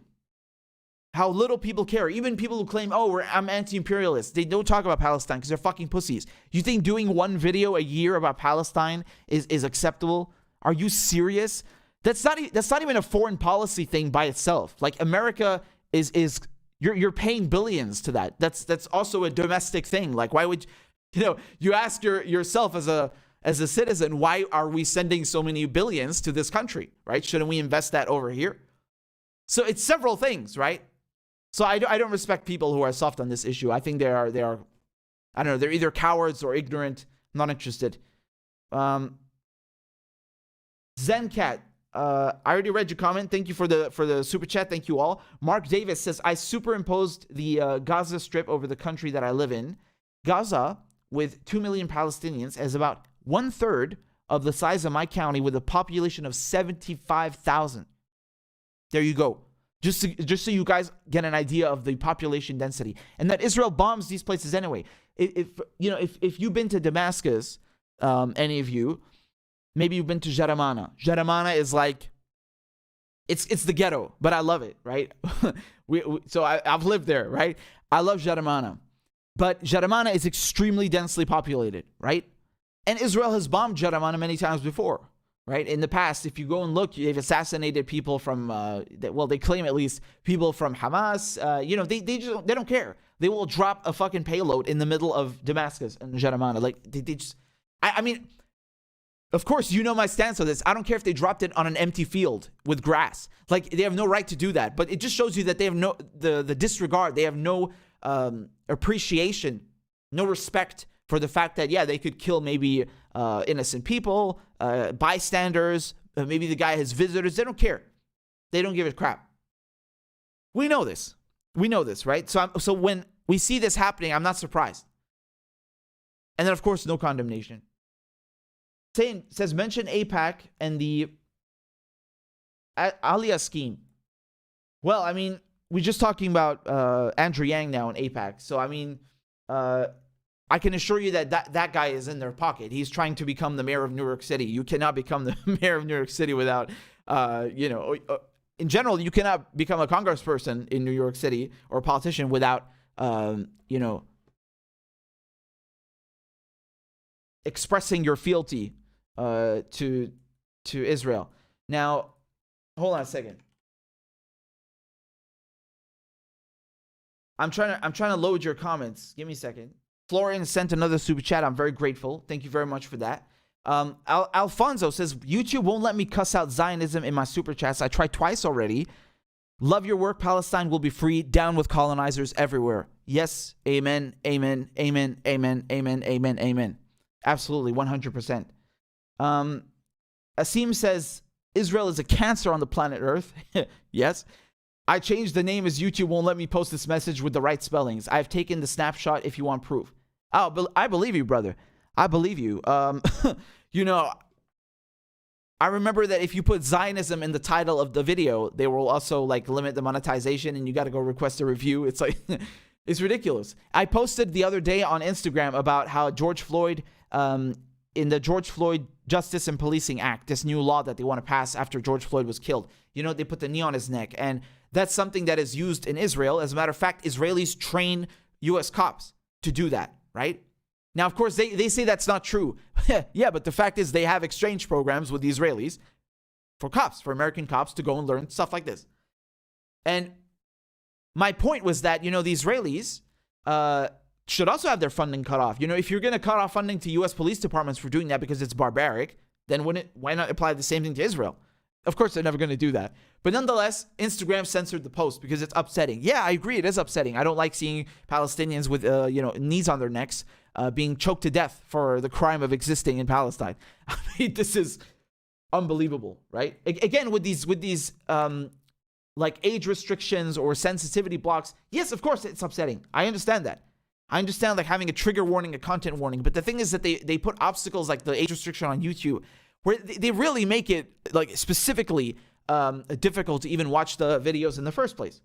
how little people care. Even people who claim, I'm anti-imperialist, they don't talk about Palestine because they're fucking pussies. You think doing one video a year about Palestine is acceptable? Are you serious? That's not even a foreign policy thing by itself. Like, America you're paying billions to that. That's also a domestic thing. Like, why would you ask yourself as a citizen, why are we sending so many billions to this country, right? Shouldn't we invest that over here? So it's several things, right? So I don't respect people who are soft on this issue. I think they are, I don't know, they're either cowards or ignorant. I'm not interested. Zencat, I already read your comment. Thank you for the super chat. Thank you all. Mark Davis says, I superimposed the Gaza Strip over the country that I live in. Gaza, with 2 million Palestinians, is about 1/3 of the size of my county with a population of 75,000. There you go. Just so you guys get an idea of the population density, and that Israel bombs these places anyway. If you've been to Damascus, any of you, maybe you've been to Jaramana. Jaramana is like, it's the ghetto, but I love it, right? So I've lived there, right? I love Jaramana, but Jaramana is extremely densely populated, right? And Israel has bombed Jaramana many times before. Right? In the past, if you go and look, they've assassinated people from, they claim at least, people from Hamas. They don't care. They will drop a fucking payload in the middle of Damascus and Jaramana. Like, they just, I mean, of course, my stance on this. I don't care if they dropped it on an empty field with grass. Like, they have no right to do that. But it just shows you that they have the disregard. They have no appreciation, no respect for the fact that, they could kill maybe innocent people, bystanders, maybe the guy has visitors. They don't care. They don't give a crap. We know this, right? So when we see this happening, I'm not surprised. And then, of course, no condemnation. Says, mention AIPAC and the Aliyah scheme. Well, I mean, we're just talking about Andrew Yang now in AIPAC. So, I mean, I can assure you that guy is in their pocket. He's trying to become the mayor of New York City. You cannot become the mayor of New York City without, in general, you cannot become a congressperson in New York City or a politician without, expressing your fealty to Israel. Now, hold on a second. I'm trying to load your comments. Give me a second. Florian sent another super chat. I'm very grateful. Thank you very much for that. Alfonso says, YouTube won't let me cuss out Zionism in my super chats. I tried twice already. Love your work. Palestine will be free. Down with colonizers everywhere. Yes. Amen. Amen. Amen. Amen. Amen. Amen. Amen. Absolutely. 100%. Asim says, Israel is a cancer on the planet Earth. Yes. I changed the name as YouTube won't let me post this message with the right spellings. I've taken the snapshot if you want proof. Oh, I believe you, brother. I believe you. I remember that if you put Zionism in the title of the video, they will also limit the monetization and you got to go request a review. It's like, it's ridiculous. I posted the other day on Instagram about how George Floyd, in the George Floyd Justice and Policing Act, this new law that they want to pass after George Floyd was killed, they put the knee on his neck. And that's something that is used in Israel. As a matter of fact, Israelis train U.S. cops to do that, right? Now, of course, they say that's not true. Yeah, but the fact is they have exchange programs with the Israelis for American cops to go and learn stuff like this. And my point was that, the Israelis should also have their funding cut off. If you're going to cut off funding to U.S. police departments for doing that because it's barbaric, then why not apply the same thing to Israel? Of course, they're never going to do that. But nonetheless, Instagram censored the post because it's upsetting. Yeah, I agree. It is upsetting. I don't like seeing Palestinians with, knees on their necks being choked to death for the crime of existing in Palestine. I mean, this is unbelievable, right? Again, with these like age restrictions or sensitivity blocks, yes, of course, it's upsetting. I understand that. I understand like having a trigger warning, a content warning. But the thing is that they put obstacles like the age restriction on YouTube, where they really make it like specifically difficult to even watch the videos in the first place.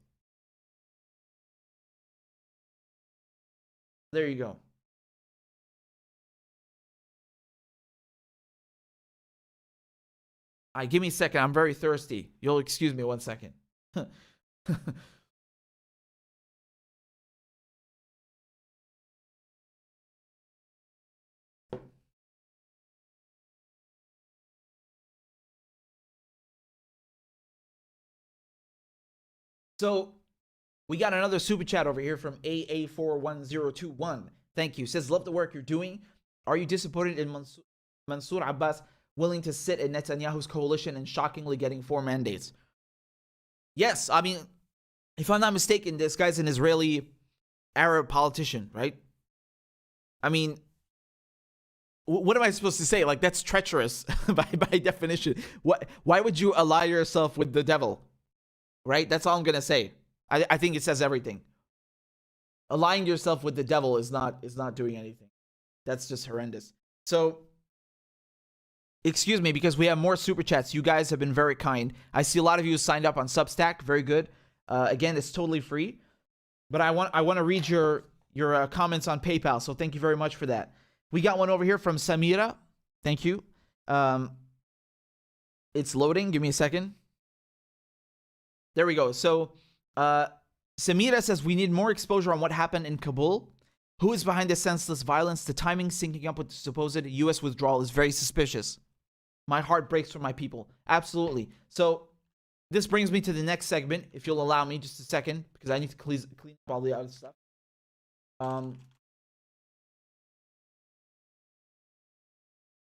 There you go. All right, give me a second. I'm very thirsty. You'll excuse me 1 second. So we got another super chat over here from AA41021. Thank you. Says, love the work you're doing. Are you disappointed in Mansour Abbas willing to sit in Netanyahu's coalition and shockingly getting 4 mandates? Yes, I mean, if I'm not mistaken, this guy's an Israeli Arab politician, right? I mean, what am I supposed to say? Like, that's treacherous by definition. Why would you ally yourself with the devil? Right? That's all I'm going to say. I think it says everything. Allying yourself with the devil is not doing anything. That's just horrendous. So, excuse me, because we have more super chats. You guys have been very kind. I see a lot of you signed up on Substack. Very good. Again, it's totally free. But I want to read your comments on PayPal. So thank you very much for that. We got one over here from Samira. Thank you. It's loading. Give me a second. There we go. So Samira says, we need more exposure on what happened in Kabul. Who is behind the senseless violence? The timing syncing up with the supposed U.S. withdrawal is very suspicious. My heart breaks for my people. Absolutely. So this brings me to the next segment, if you'll allow me just a second, because I need to clean up all the other stuff.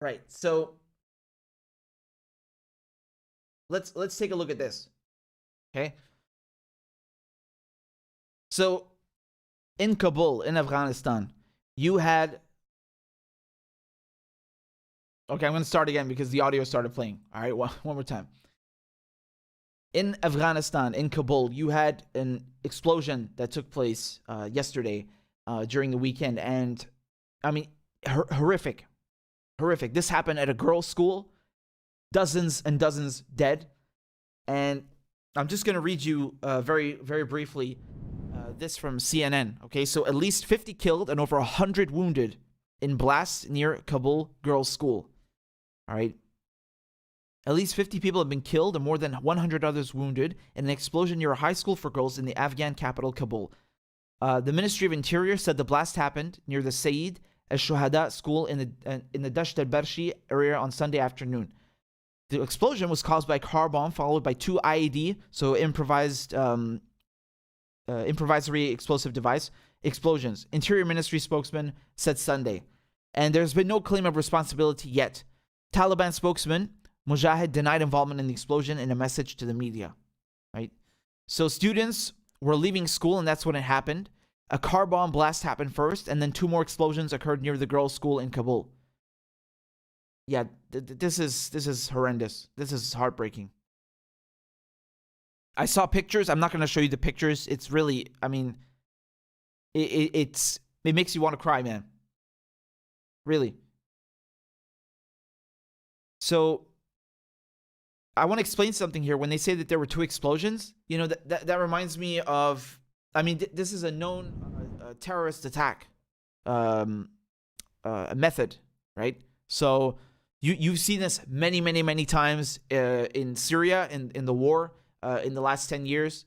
Right. So let's take a look at this. Okay. So in Kabul, in Afghanistan, you had... Okay, I'm going to start again because the audio started playing. All right, one more time. In Afghanistan, in Kabul, you had an explosion that took place yesterday during the weekend. And, I mean, horrific. Horrific. This happened at a girls' school. Dozens and dozens dead. And I'm just going to read you very, very briefly this from CNN. Okay, so at least 50 killed and over 100 wounded in blasts near Kabul girls' school. All right. At least 50 people have been killed and more than 100 others wounded in an explosion near a high school for girls in the Afghan capital, Kabul. The Ministry of Interior said the blast happened near the Sayyid al-Shuhada school in the Dasht al-Barshi area on Sunday afternoon. The explosion was caused by a car bomb followed by 2 IED, so improvisory explosive device, explosions. Interior Ministry spokesman said Sunday. And there's been no claim of responsibility yet. Taliban spokesman Mujahid denied involvement in the explosion in a message to the media. Right? So students were leaving school and that's when it happened. A car bomb blast happened first and then 2 more explosions occurred near the girls' school in Kabul. Yeah, this is horrendous. This is heartbreaking. I saw pictures. I'm not going to show you the pictures. It's really, I mean, it makes you want to cry, man. Really. So I want to explain something here. When they say that there were 2 explosions, you know, that reminds me of, I mean, this is a known terrorist attack method, right? So you've seen this many times in Syria, in the war, in the last 10 years.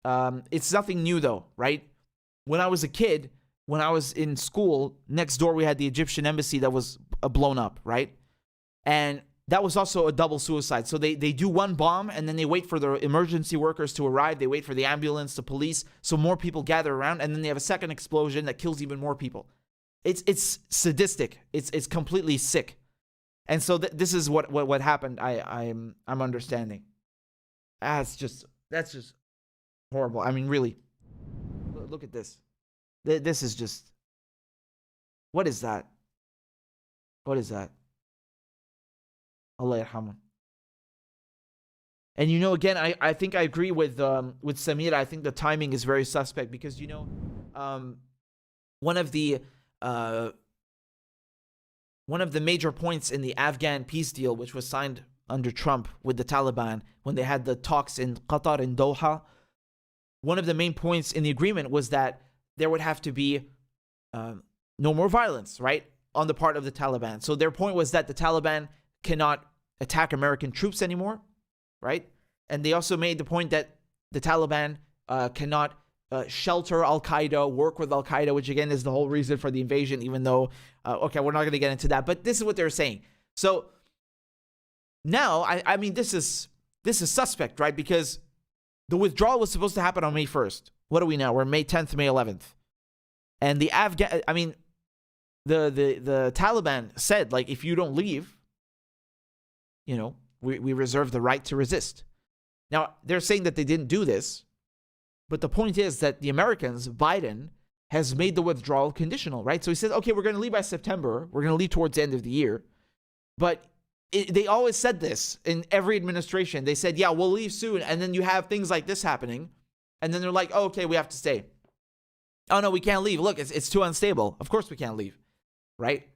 It's nothing new though, right? When I was a kid, when I was in school, next door we had the Egyptian embassy that was blown up, right? And that was also a double suicide. So they do one bomb and then they wait for the emergency workers to arrive. They wait for the ambulance, the police, so more people gather around, and then they have a second explosion that kills even more people. It's sadistic. It's completely sick. And so this is what happened. I'm understanding. That's just horrible. I mean, really, look at this. This is just, what is that? What is that? Allah yarhamun. And again, I think I agree with Samira. I think the timing is very suspect because one of the major points in the Afghan peace deal, which was signed under Trump with the Taliban when they had the talks in Qatar in Doha, one of the main points in the agreement was that there would have to be no more violence, right, on the part of the Taliban. So their point was that the Taliban cannot attack American troops anymore, right? And they also made the point that the Taliban cannot shelter Al-Qaeda, work with Al-Qaeda, which again is the whole reason for the invasion, even though, okay, we're not going to get into that, but this is what they're saying. So now, I mean, this is suspect, right? Because the withdrawal was supposed to happen on May 1st. What are we now? We're May 10th, May 11th. And the Taliban said, like, if you don't leave, we reserve the right to resist. Now, they're saying that they didn't do this, but the point is that the Americans, Biden, has made the withdrawal conditional, right? So he says, okay, we're going to leave by September. We're going to leave towards the end of the year. But they always said this in every administration. They said, yeah, we'll leave soon. And then you have things like this happening. And then they're like, oh, okay, we have to stay. Oh, no, we can't leave. Look, it's too unstable. Of course we can't leave, right?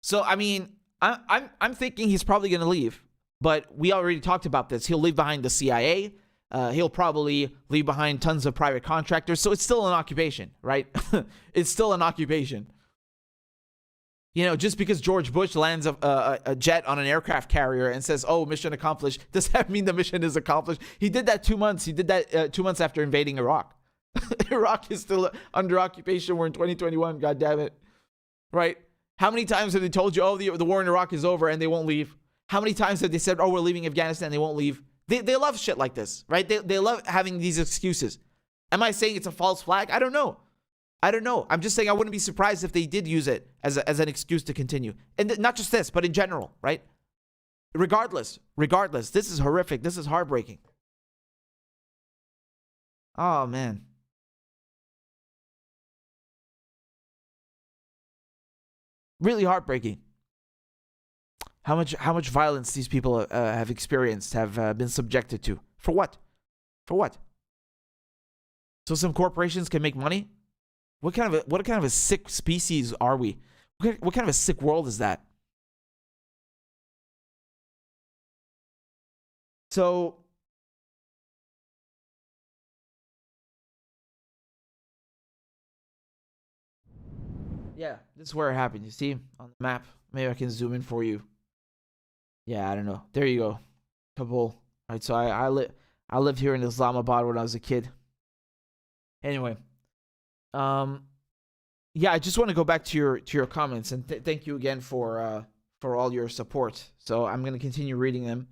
So, I mean, I'm thinking he's probably going to leave. But we already talked about this. He'll leave behind the CIA. He'll probably leave behind tons of private contractors. So it's still an occupation, right? It's still an occupation. Just because George Bush lands a jet on an aircraft carrier and says, oh, mission accomplished, does that mean the mission is accomplished? He did that 2 months. He did that 2 months after invading Iraq. Iraq is still under occupation. We're in 2021. God damn it. Right? How many times have they told you, oh, the war in Iraq is over and they won't leave? How many times have they said, oh, we're leaving Afghanistan and they won't leave? They love shit like this, right? They love having these excuses. Am I saying it's a false flag? I don't know. I'm just saying I wouldn't be surprised if they did use it as an excuse to continue. And not just this, but in general, right? Regardless, this is horrific. This is heartbreaking. Oh, man. Really heartbreaking. How much violence these people have experienced, have been subjected to. For what? For what? So some corporations can make money? What kind of a sick species are we? What kind of a sick world is that? So yeah, this is where it happened. You see on the map. Maybe I can zoom in for you. Yeah, I don't know. There you go. Kabul. Right, so I lived here in Islamabad when I was a kid. Anyway, yeah, I just want to go back to your comments and thank you again for all your support. So I'm going to continue reading them.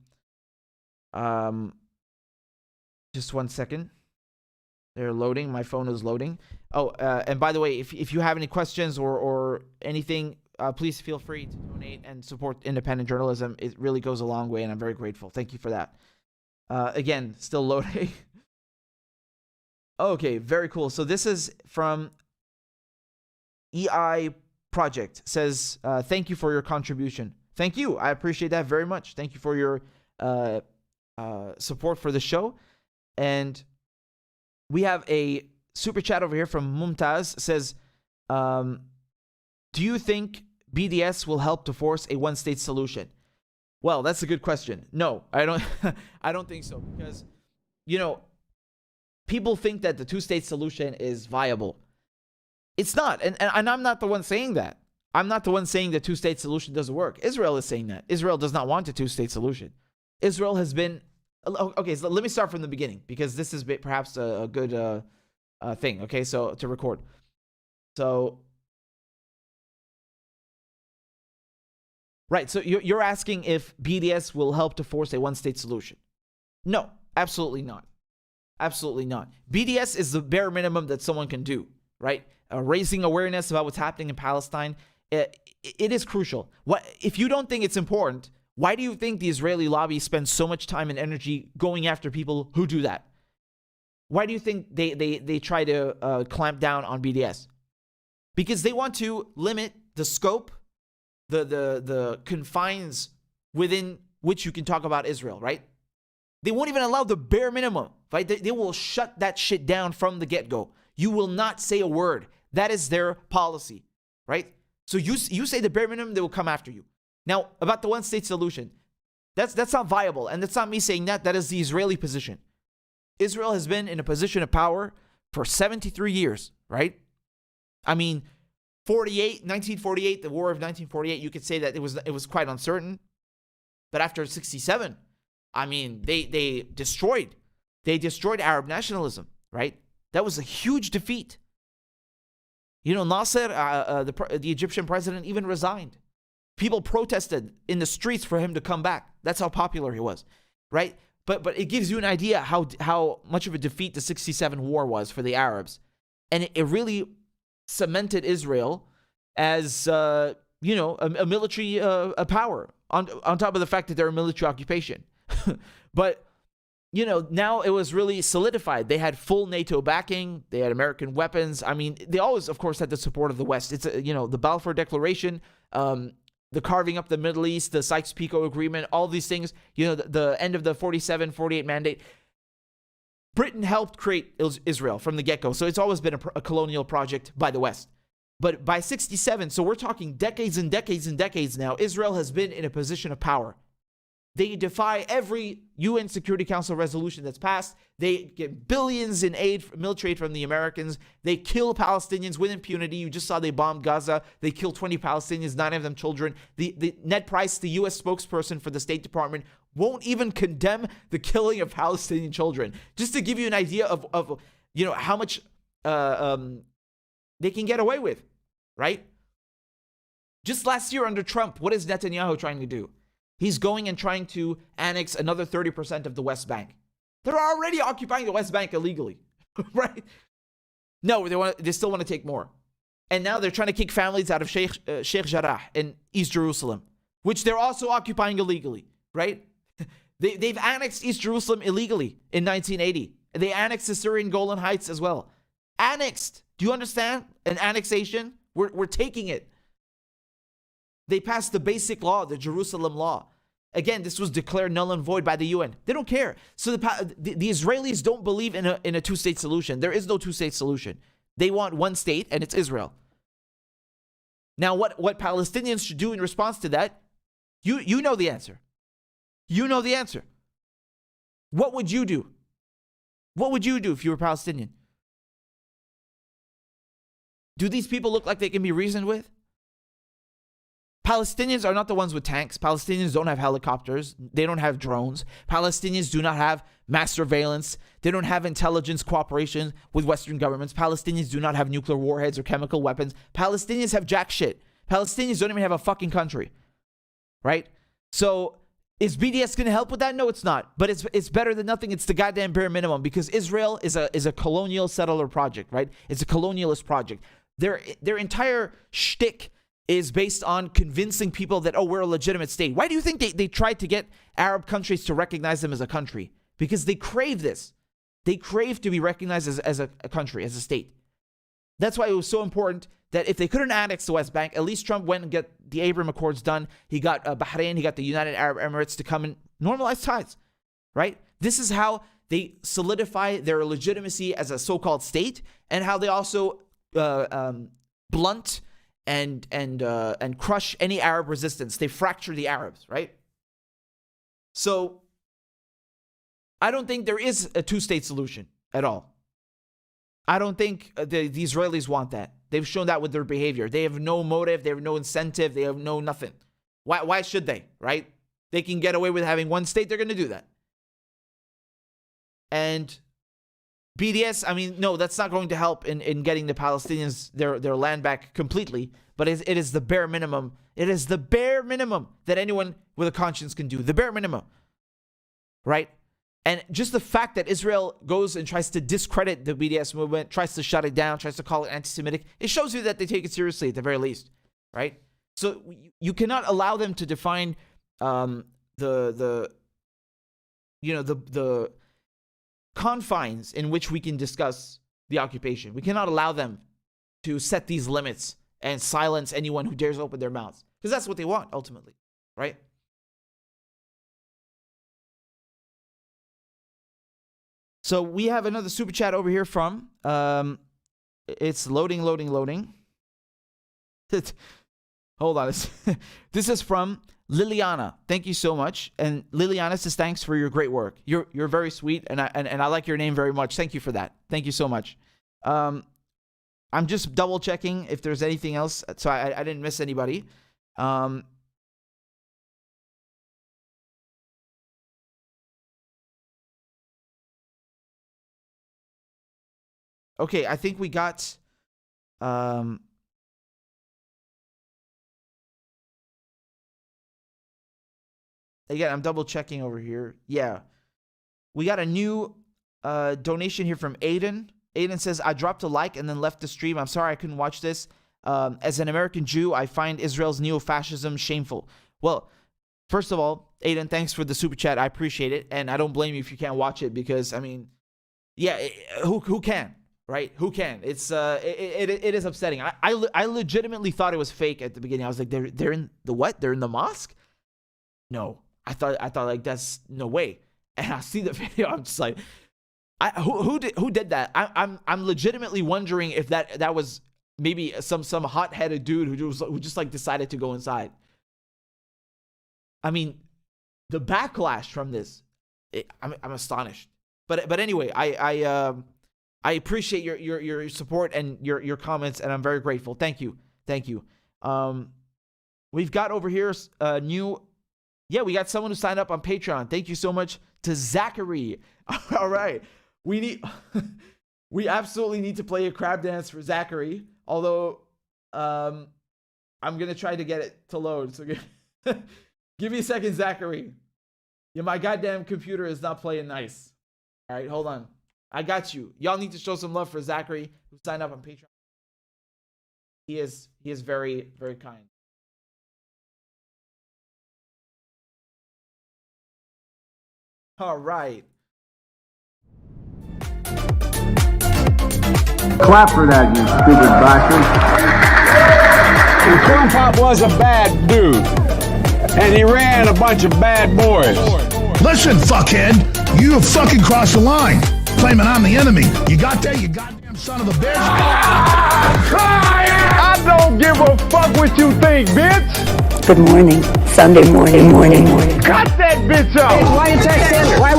Just 1 second. They're loading. My phone is loading. Oh, and by the way, if you have any questions or anything, please feel free to donate and support independent journalism. It really goes a long way, and I'm very grateful. Thank you for that. Again, still loading. Okay, very cool. So this is from EI Project. Says, thank you for your contribution. Thank you. I appreciate that very much. Thank you for your support for the show. And we have a super chat over here from Mumtaz. Says, do you think BDS will help to force a one-state solution? Well, that's a good question. No, I don't. I don't think so, because people think that the two-state solution is viable. It's not, and I'm not the one saying that. I'm not the one saying the two-state solution doesn't work. Israel is saying that. Israel does not want a two-state solution. Israel has been okay. So let me start from the beginning, because this is perhaps a good thing. Okay, so to record. So. Right, so you're asking if BDS will help to force a one-state solution. No, absolutely not. Absolutely not. BDS is the bare minimum that someone can do, right? Raising awareness about what's happening in Palestine it is crucial. If you don't think it's important, why do you think the Israeli lobby spends so much time and energy going after people who do that? Why do you think they try to clamp down on BDS? Because they want to limit the scope, the confines within which you can talk about Israel, right? They won't even allow the bare minimum, right? They will shut that shit down from the get-go. You will not say a word. That is their policy, right? So you say the bare minimum, they will come after you. Now, about the one-state solution, that's not viable, and that's not me saying that. That is the Israeli position. Israel has been in a position of power for 73 years, right? I mean, 1948, the war of 1948, you could say that it was quite uncertain. But after 67, I mean, they destroyed Arab nationalism, right? That was a huge defeat. You know, Nasser, the Egyptian president, even resigned. People protested in the streets for him to come back. That's how popular he was, right? But it gives you an idea how much of a defeat the 67 war was for the Arabs. And it really cemented Israel as, a military power on top of the fact that they're a military occupation. But, now it was really solidified. They had full NATO backing. They had American weapons. I mean, they always, of course, had the support of the West. It's, the Balfour Declaration, the carving up the Middle East, the Sykes-Picot Agreement, all these things, the end of the 47-48 mandate. Britain helped create Israel from the get-go. So it's always been a colonial project by the West. But by 67, so we're talking decades and decades and decades now, Israel has been in a position of power. They defy every UN Security Council resolution that's passed. They get billions in military aid from the Americans. They kill Palestinians with impunity. You just saw they bombed Gaza. They killed 20 Palestinians, 9 of them children. The Ned Price, the U.S. spokesperson for the State Department, won't even condemn the killing of Palestinian children. Just to give you an idea of how much they can get away with, right? Just last year under Trump, what is Netanyahu trying to do? He's going and trying to annex another 30% of the West Bank. They're already occupying the West Bank illegally, right? No, they still want to take more. And now they're trying to kick families out of Sheikh Jarrah in East Jerusalem, which they're also occupying illegally, right? They've annexed East Jerusalem illegally in 1980. They annexed the Syrian Golan Heights as well. Annexed. Do you understand? An annexation? We're taking it. They passed the basic law, the Jerusalem law. Again, this was declared null and void by the UN. They don't care. So the Israelis don't believe in a two-state solution. There is no two-state solution. They want one state, and it's Israel. Now, what Palestinians should do in response to that, you know the answer. You know the answer. What would you do? What would you do if you were Palestinian? Do these people look like they can be reasoned with? Palestinians are not the ones with tanks. Palestinians don't have helicopters. They don't have drones. Palestinians do not have mass surveillance. They don't have intelligence cooperation with Western governments. Palestinians do not have nuclear warheads or chemical weapons. Palestinians have jack shit. Palestinians don't even have a fucking country. Right? So is BDS going to help with that? No, it's not. But it's better than nothing. It's the goddamn bare minimum, because Israel is a colonial settler project, right? It's a colonialist project. Their entire shtick is based on convincing people that, we're a legitimate state. Why do you think they tried to get Arab countries to recognize them as a country? Because they crave this. They crave to be recognized as a country, as a state. That's why it was so important that if they couldn't annex the West Bank, at least Trump went and got the Abraham Accords done. He got Bahrain, he got the United Arab Emirates to come and normalize ties, right? This is how they solidify their legitimacy as a so-called state, and how they also blunt and crush any Arab resistance. They fracture the Arabs, right? So I don't think there is a two-state solution at all. I don't think the Israelis want that. They've shown that with their behavior. They have no motive. They have no incentive. They have no nothing. Why should they, right? They can get away with having one state. They're going to do that. And BDS, I mean, no, that's not going to help in getting the Palestinians their land back completely. But it is the bare minimum. It is the bare minimum that anyone with a conscience can do. The bare minimum. Right? And just the fact that Israel goes and tries to discredit the BDS movement, tries to shut it down, tries to call it anti-Semitic, it shows you that they take it seriously at the very least. right? So you cannot allow them to define the confines in which we can discuss the occupation. We cannot allow them to set these limits and silence anyone who dares open their mouths, because that's what they want ultimately, right? So we have another super chat over here from it's loading. Hold on. This is from Liliana. Thank you so much. And Liliana says thanks for your great work. You're very sweet, and I like your name very much. Thank you for that. Thank you so much. I'm just double checking if there's anything else, so I didn't miss anybody. Okay, I think we got again, I'm double checking over here. Yeah. We got a new donation here from Aiden. Aiden says, I dropped a like and then left the stream. I'm sorry I couldn't watch this. As an American Jew, I find Israel's neo-fascism shameful. Well, first of all, Aiden, thanks for the super chat. I appreciate it. And I don't blame you if you can't watch it, because, I mean, yeah, who can, right? Who can? It's it is upsetting. I legitimately thought it was fake at the beginning. I was like, they're in the what? They're in the mosque? No. I thought like, that's no way. And I see the video, I'm just like, who did that? I'm legitimately wondering if that was maybe some hot-headed dude who just like decided to go inside. I mean, the backlash from this, I'm astonished. But anyway, I appreciate your support and your comments, and I'm very grateful. Thank you. We've got over here new. Yeah, we got someone who signed up on Patreon. Thank you so much to Zachary. All right. We absolutely need to play a crab dance for Zachary. Although, I'm going to try to get it to load. So give me a second, Zachary. Yeah, my goddamn computer is not playing nice. All right, hold on. I got you. Y'all need to show some love for Zachary, who signed up on Patreon. He is very, very kind. All right. Clap for that, you stupid bastard. And Corn Pop was a bad dude. And he ran a bunch of bad boys. Listen, fuckhead, you have fucking crossed the line. Claiming I'm the enemy. You got that, you goddamn son of a bitch? I don't give a fuck what you think, bitch. Good morning. Sunday morning. Cut that bitch off. Why you texting? Why?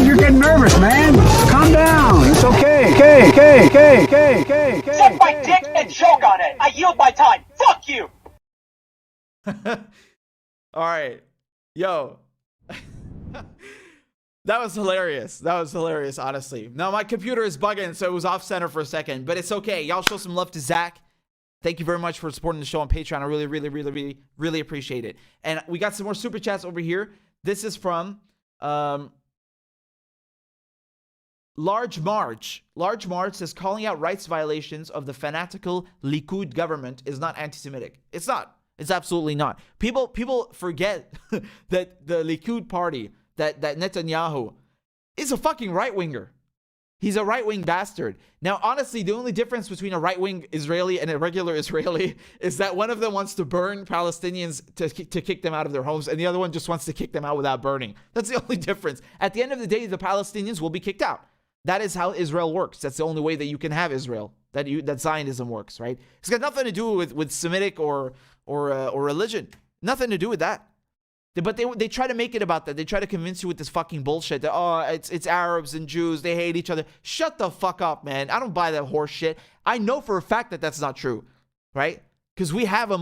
You're getting nervous, man. Calm down. It's okay. Okay. Suck my dick and choke on it. I yield my time. Fuck you. All right. Yo. That was hilarious. Honestly. Now, my computer is bugging, so it was off center for a second, but it's okay. Y'all show some love to Zach. Thank you very much for supporting the show on Patreon. I really appreciate it. And we got some more super chats over here. This is from Large March. Large March says, calling out rights violations of the fanatical Likud government is not anti-Semitic. It's not. It's absolutely not. People forget that the Likud party, that Netanyahu, is a fucking right-winger. He's a right-wing bastard. Now, honestly, the only difference between a right-wing Israeli and a regular Israeli is that one of them wants to burn Palestinians to kick them out of their homes, and the other one just wants to kick them out without burning. That's the only difference. At the end of the day, the Palestinians will be kicked out. That is how Israel works. That's the only way that you can have Israel, that Zionism works, right? It's got nothing to do with Semitic or religion. Nothing to do with that. But they try to make it about that. They try to convince you with this fucking bullshit that, it's Arabs and Jews, they hate each other. Shut the fuck up, man. I don't buy that horse shit. I know for a fact that that's not true, right? Because we have a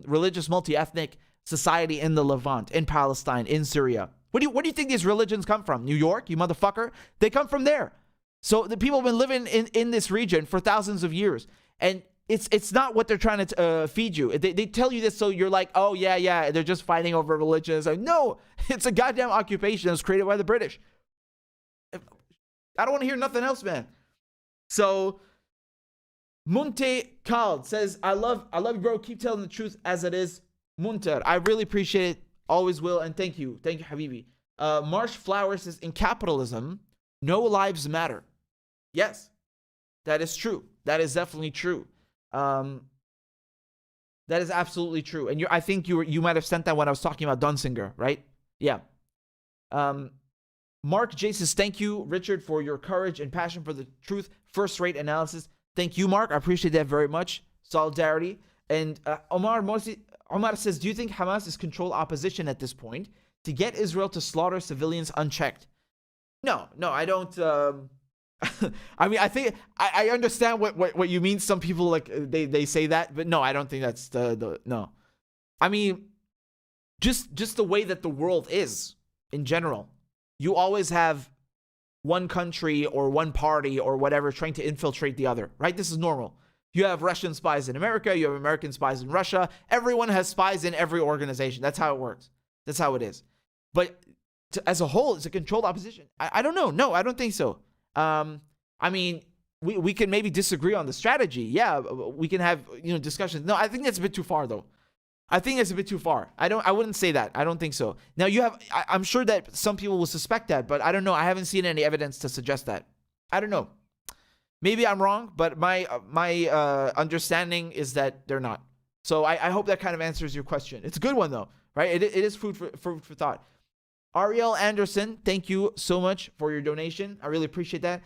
religious, multi-ethnic society in the Levant, in Palestine, in Syria. Where do you think these religions come from? New York, you motherfucker? They come from there. So the people have been living in this region for thousands of years. And it's not what they're trying to feed you. They tell you this so you're like, oh, yeah, they're just fighting over religion. It's like, no, it's a goddamn occupation that was created by the British. I don't want to hear nothing else, man. So Munte Kald says, I love you, bro. Keep telling the truth as it is. Munter, I really appreciate it. Always will. And thank you. Thank you, Habibi. Marsh Flower says, in capitalism, no lives matter. Yes, that is true. That is definitely true. That is absolutely true. And I think you might have sent that when I was talking about Dunsinger, right? Yeah. Mark J says, thank you, Richard, for your courage and passion for the truth. First-rate analysis. Thank you, Mark. I appreciate that very much. Solidarity. And Omar says, do you think Hamas is controlled opposition at this point to get Israel to slaughter civilians unchecked? No, I don't. I mean, I think I understand what you mean. Some people like they say that, but no, I don't think that's no. I mean, just the way that the world is in general. You always have one country or one party or whatever trying to infiltrate the other, right? This is normal. You have Russian spies in America. You have American spies in Russia. Everyone has spies in every organization. That's how it works. That's how it is. But as a whole, it's a controlled opposition. I don't know. No, I don't think so. I mean, we can maybe disagree on the strategy. Yeah, we can have discussions. No, I think that's a bit too far, though. I think it's a bit too far. I wouldn't say that. I don't think so. Now I'm sure that some people will suspect that, but I don't know. I haven't seen any evidence to suggest that. I don't know. Maybe I'm wrong, but my understanding is that they're not. So I hope that kind of answers your question. It's a good one though, right? It is food for thought. Ariel Anderson, thank you so much for your donation. I really appreciate that.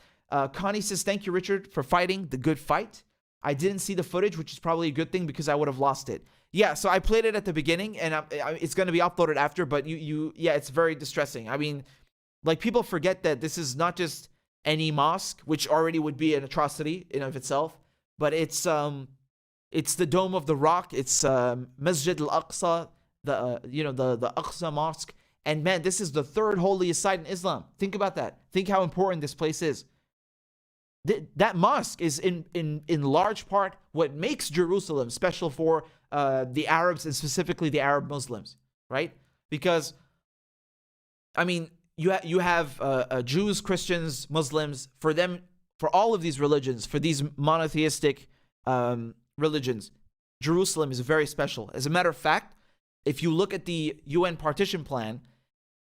Connie says, thank you, Richard, for fighting the good fight. I didn't see the footage, which is probably a good thing because I would have lost it. Yeah, so I played it at the beginning, and it's going to be uploaded after, but yeah, it's very distressing. I mean, like, people forget that this is not just any mosque, which already would be an atrocity in of itself, but it's the Dome of the Rock, it's Masjid al-Aqsa, the Aqsa Mosque, and man, this is the third holiest site in Islam. Think about that. Think how important this place is. That mosque is in large part what makes Jerusalem special for the Arabs, and specifically the Arab Muslims, right? Because, I mean, you have Jews, Christians, Muslims. For them, for all of these religions, for these monotheistic religions, Jerusalem is very special. As a matter of fact, if you look at the UN partition plan,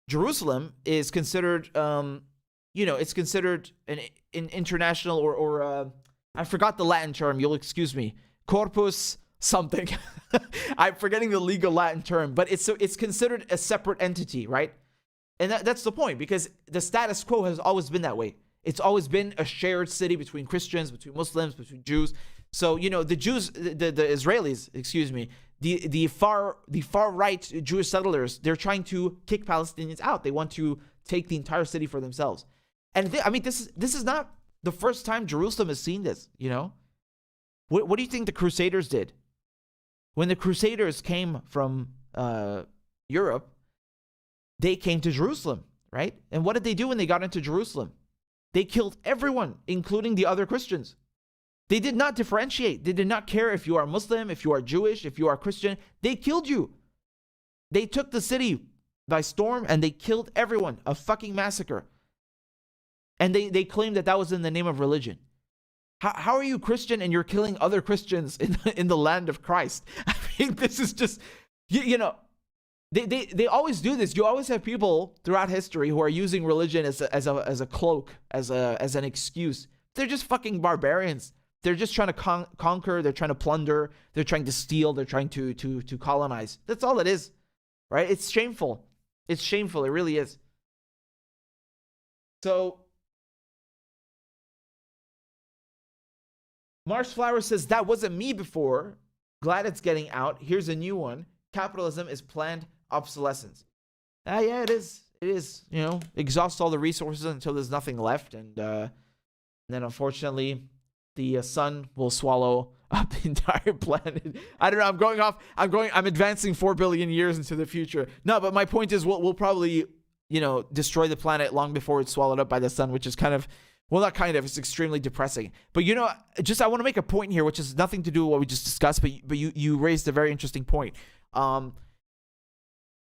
Jerusalem is considered, it's considered an international or I forgot the Latin term. You'll excuse me. Corpus something. I'm forgetting the legal Latin term, but it's considered a separate entity, right? And that's the point, because the status quo has always been that way. It's always been a shared city between Christians, between Muslims, between Jews. So, the Jews, the Israelis, excuse me, the far right Jewish settlers, they're trying to kick Palestinians out. They want to take the entire city for themselves. And this is not the first time Jerusalem has seen this, What do you think the Crusaders did? When the Crusaders came from Europe, they came to Jerusalem, right? And what did they do when they got into Jerusalem? They killed everyone, including the other Christians. They did not differentiate. They did not care if you are Muslim, if you are Jewish, if you are Christian. They killed you. They took the city by storm and they killed everyone. A fucking massacre. And they claimed that was in the name of religion. How are you Christian and you're killing other Christians in the land of Christ? I mean, this is just, they always do this. You always have people throughout history who are using religion as a cloak, as an excuse. They're just fucking barbarians. They're just trying to conquer. They're trying to plunder. They're trying to steal. They're trying to colonize. That's all it is, right? It's shameful. It's shameful. It really is. So, Marsh Flower says, that wasn't me before. Glad it's getting out. Here's a new one. Capitalism is planned obsolescence. Yeah, it is. It is. Exhaust all the resources until there's nothing left. And then, unfortunately, the sun will swallow up the entire planet. I don't know. I'm advancing 4 billion years into the future. No, but my point is we'll probably, destroy the planet long before it's swallowed up by the sun, which is kind of, well, not kind of, it's extremely depressing. But, I want to make a point here, which has nothing to do with what we just discussed, but you raised a very interesting point. I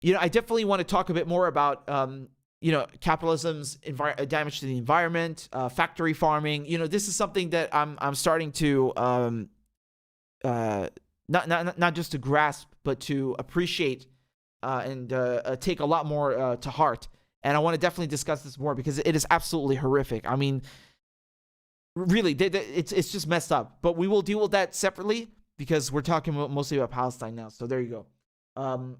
definitely want to talk a bit more about capitalism's damage to the environment, factory farming. This is something that I'm starting to not just to grasp, but to appreciate and take a lot more to heart. And I want to definitely discuss this more because it is absolutely horrific. I mean, really, it's just messed up. But we will deal with that separately because we're talking mostly about Palestine now. So there you go.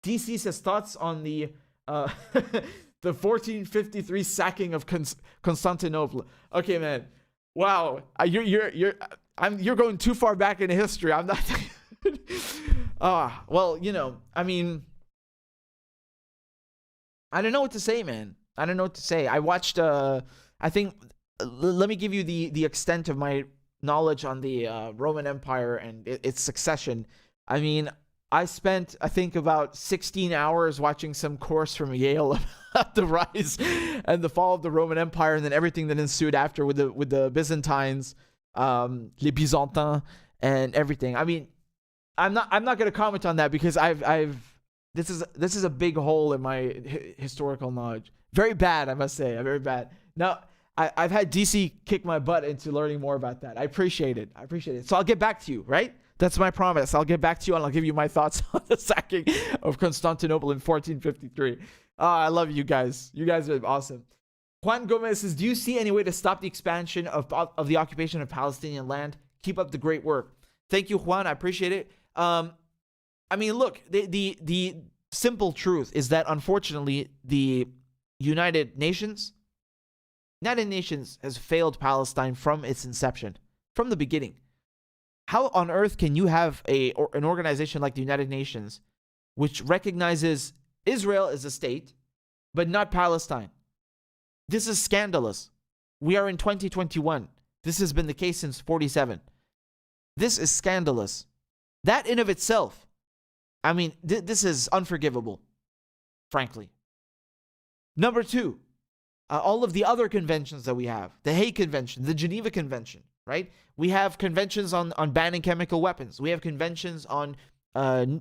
DC says thoughts on the the 1453 sacking of Constantinople. Okay, man. Wow, you're going too far back in history. I'm not. Well, I mean, I don't know what to say, man. I don't know what to say. I watched. I think. Let me give you the extent of my knowledge on the Roman Empire and its succession. I mean, I spent, I think, about 16 hours watching some course from Yale about the rise and the fall of the Roman Empire, and then everything that ensued after with the Byzantines, les Byzantins, and everything. I mean, I'm not going to comment on that because this is a big hole in my historical knowledge. Very bad, I must say. Very bad. Now, I've had DC kick my butt into learning more about that. I appreciate it. So I'll get back to you, right? That's my promise. I'll get back to you and I'll give you my thoughts on the sacking of Constantinople in 1453. I love you guys. You guys are awesome. Juan Gomez says, do you see any way to stop the expansion of the occupation of Palestinian land? Keep up the great work. Thank you, Juan. I appreciate it. I mean, look, the simple truth is that unfortunately the United Nations has failed Palestine from its inception, from the beginning. How on earth can you have an organization like the United Nations, which recognizes Israel as a state, but not Palestine? This is scandalous. We are in 2021. This has been the case since 1947. This is scandalous. That in of itself, I mean, this is unforgivable, frankly. Number two, all of the other conventions that we have, the Hague Convention, the Geneva Convention, right? We have conventions on banning chemical weapons. We have conventions on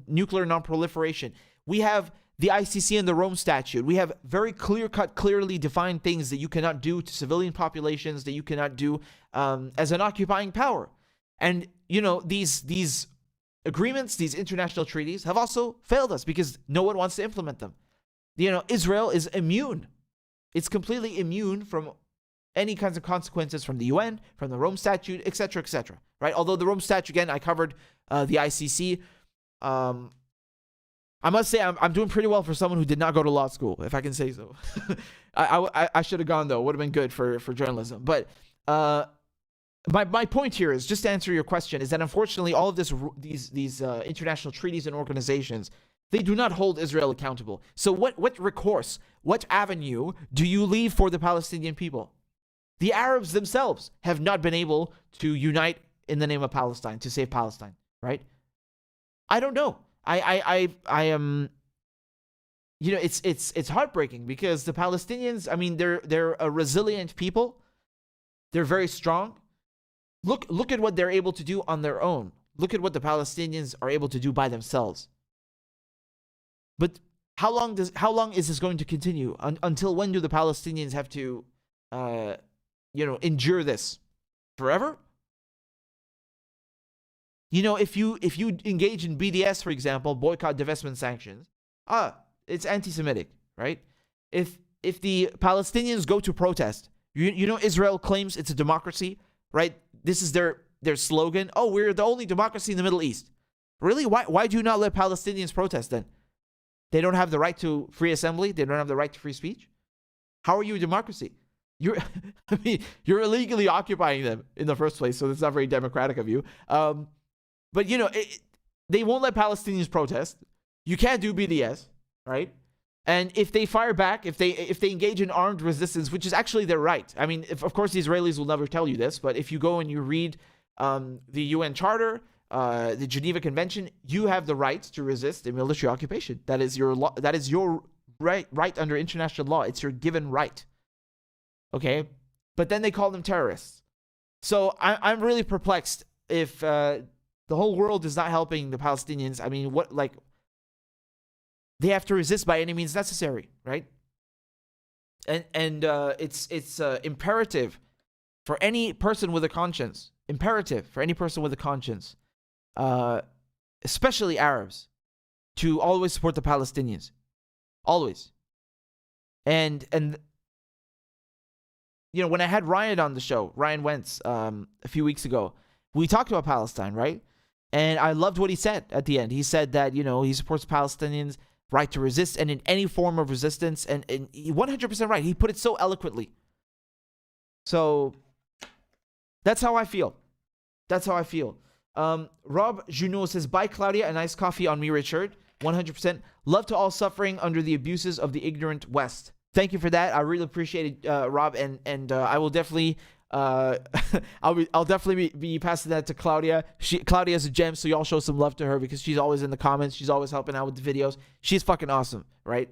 nuclear non-proliferation. We have the ICC and the Rome Statute. We have very clear-cut, clearly defined things that you cannot do to civilian populations, that you cannot do as an occupying power. And, these agreements, these international treaties have also failed us because no one wants to implement them. Israel is immune. It's completely immune from any kinds of consequences from the UN, from the Rome Statute, etc., right? Although the Rome Statute, again, I covered the ICC. I must say I'm doing pretty well for someone who did not go to law school, if I can say so. I should have gone, though. It would have been good for journalism. But my point here is, just to answer your question, is that unfortunately all of these international treaties and organizations, they do not hold Israel accountable. So what recourse, what avenue do you leave for the Palestinian people? The Arabs themselves have not been able to unite in the name of Palestine, to save Palestine, right? I don't know. I am, it's heartbreaking because the Palestinians, I mean, they're a resilient people. They're very strong. Look at what they're able to do on their own. Look at what the Palestinians are able to do by themselves. But how long is this going to continue? Until when do the Palestinians have to endure this? Forever? If you engage in BDS, for example, boycott, divestment, sanctions, it's anti-Semitic, right? If the Palestinians go to protest, Israel claims it's a democracy, right? This is their slogan. Oh, we're the only democracy in the Middle East. Really? Why do you not let Palestinians protest then? They don't have the right to free assembly. They don't have the right to free speech. How are you a democracy? You're illegally occupying them in the first place, so it's not very democratic of you. But they won't let Palestinians protest. You can't do BDS, right? And if they fire back, if they engage in armed resistance, which is actually their right. I mean, of course, the Israelis will never tell you this, but if you go and you read the UN Charter, the Geneva Convention, you have the right to resist a military occupation. That is your law. That is your right under international law. It's your given right. Okay, but then they call them terrorists. So I'm really perplexed if the whole world is not helping the Palestinians. I mean, they have to resist by any means necessary, right? and it's imperative for any person with a conscience. Imperative for any person with a conscience, especially Arabs, to always support the Palestinians, always. And you know, when I had Ryan on the show, Ryan Wentz, a few weeks ago, we talked about Palestine, right? And I loved what he said at the end. He said that, you know, he supports Palestinians' right to resist and in any form of resistance. And he 100% right. He put it so eloquently. So that's how I feel. That's how I feel. Rob Junot says, bye, Claudia. A nice coffee on me, Richard. 100%. Love to all suffering under the abuses of the ignorant West. Thank you for that. I really appreciate it, Rob. And I will definitely... I'll definitely be passing that to Claudia. Claudia's a gem, so y'all show some love to her because she's always in the comments. She's always helping out with the videos. She's fucking awesome, right?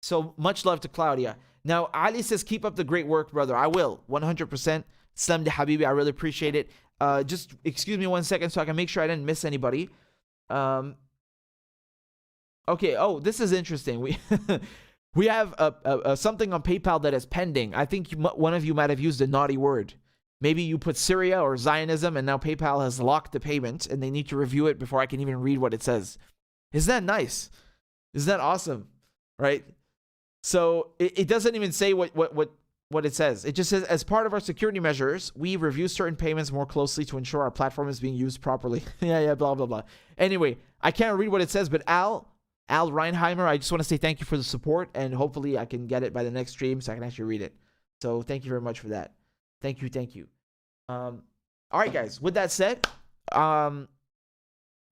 So much love to Claudia. Now, Ali says, keep up the great work, brother. I will, 100%. Slam de Habibi, I really appreciate it. Just excuse me 1 second so I can make sure I didn't miss anybody. Okay, oh, this is interesting. We have something on PayPal that is pending. I think one of you might have used a naughty word. Maybe you put Syria or Zionism, and now PayPal has locked the payment, and they need to review it before I can even read what it says. Isn't that nice? Isn't that awesome? Right? So it doesn't even say what it says. It just says, as part of our security measures, we review certain payments more closely to ensure our platform is being used properly. yeah, blah, blah, blah. Anyway, I can't read what it says, but Al Reinheimer, I just want to say thank you for the support, and hopefully I can get it by the next stream so I can actually read it. So thank you very much for that. Thank you. All right, guys. With that said,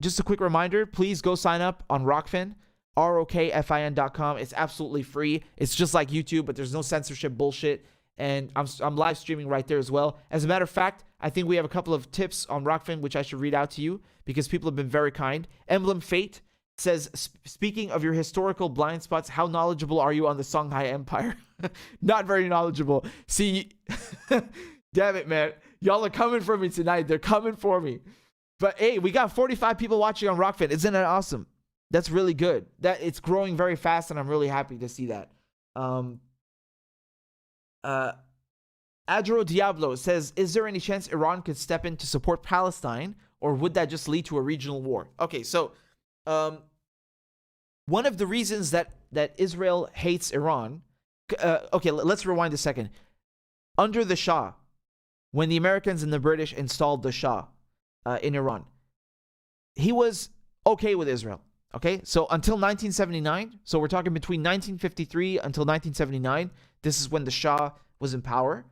just a quick reminder, please go sign up on Rockfin, ROKFIN.com. It's absolutely free. It's just like YouTube, but there's no censorship bullshit. And I'm live streaming right there as well. As a matter of fact, I think we have a couple of tips on Rockfin, which I should read out to you because people have been very kind. Emblem Fate says, speaking of your historical blind spots, how knowledgeable are you on the Songhai Empire? Not very knowledgeable. See, damn it, man. Y'all are coming for me tonight. They're coming for me. But hey, we got 45 people watching on Rockfin. Isn't that awesome? That's really good. That it's growing very fast, and I'm really happy to see that. Adro Diablo says, is there any chance Iran could step in to support Palestine, or would that just lead to a regional war? Okay, so one of the reasons that Israel hates Iran, okay, let's rewind a second. Under the Shah, when the Americans and the British installed the Shah in Iran, he was okay with Israel. Okay, so until 1979, so we're talking between 1953 until 1979, this is when the Shah was in power.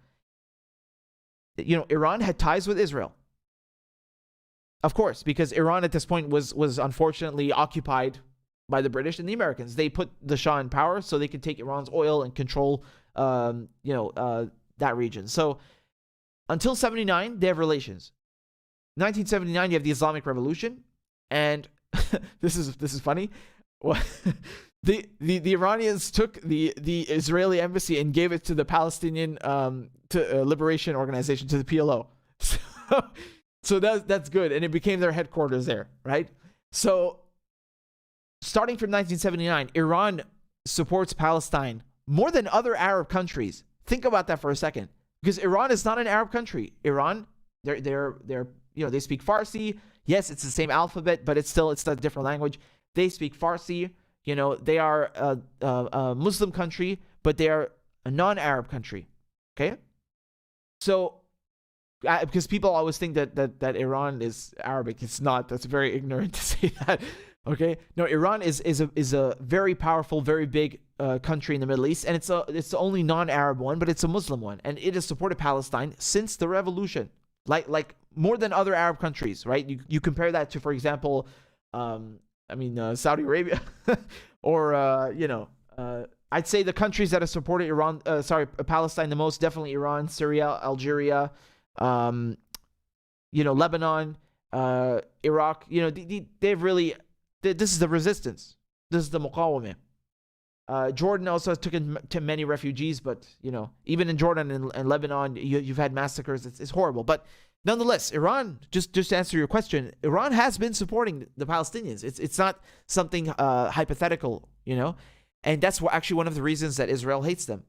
You know, Iran had ties with Israel. Of course, because Iran at this point was unfortunately occupied by the British and the Americans. They put the Shah in power so they could take Iran's oil and control, that region. So until 79, they have relations. 1979, you have the Islamic Revolution, and this is funny. The Iranians took the Israeli embassy and gave it to the Palestinian Liberation Organization, to the PLO. So that's good, and it became their headquarters there, right? So starting from 1979, Iran supports Palestine more than other Arab countries. Think about that for a second, because Iran is not an Arab country. Iran, they speak Farsi. Yes, it's the same alphabet, but it's a different language. They speak Farsi. You know, they are a Muslim country, but they are a non-Arab country. Okay, so because people always think that Iran is Arabic, it's not. That's very ignorant to say that. Okay, no, Iran is a very powerful, very big country in the Middle East, and it's the only non-Arab one, but it's a Muslim one, and it has supported Palestine since the revolution, like more than other Arab countries, right? You compare that to, for example, Saudi Arabia, or I'd say the countries that have supported Palestine the most, definitely Iran, Syria, Algeria, Lebanon, Iraq. They've really. This is the resistance. This is the muqawamah. Jordan also took in many refugees, but even in Jordan and Lebanon, you've had massacres. It's horrible. But nonetheless, Iran, just to answer your question, Iran has been supporting the Palestinians. It's not something hypothetical, And that's actually one of the reasons that Israel hates them.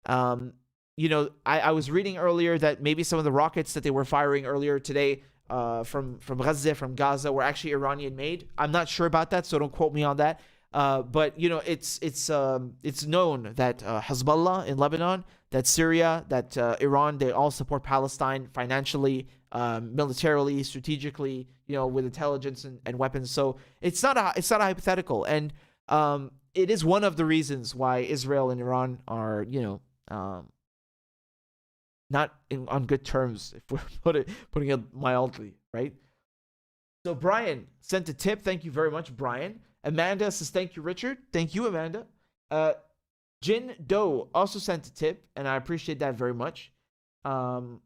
I was reading earlier that maybe some of the rockets that they were firing earlier today from Gaza were actually Iranian made. I'm not sure about that, so don't quote me on that. But it's known that Hezbollah in Lebanon, that Syria, that Iran, they all support Palestine financially, militarily, strategically, with intelligence and weapons. So it's not a hypothetical, and it is one of the reasons why Israel and Iran are not on good terms, if we're putting it mildly, right? So Brian sent a tip. Thank you very much, Brian. Amanda says, thank you, Richard. Thank you, Amanda. Jin Do also sent a tip, and I appreciate that very much. I'm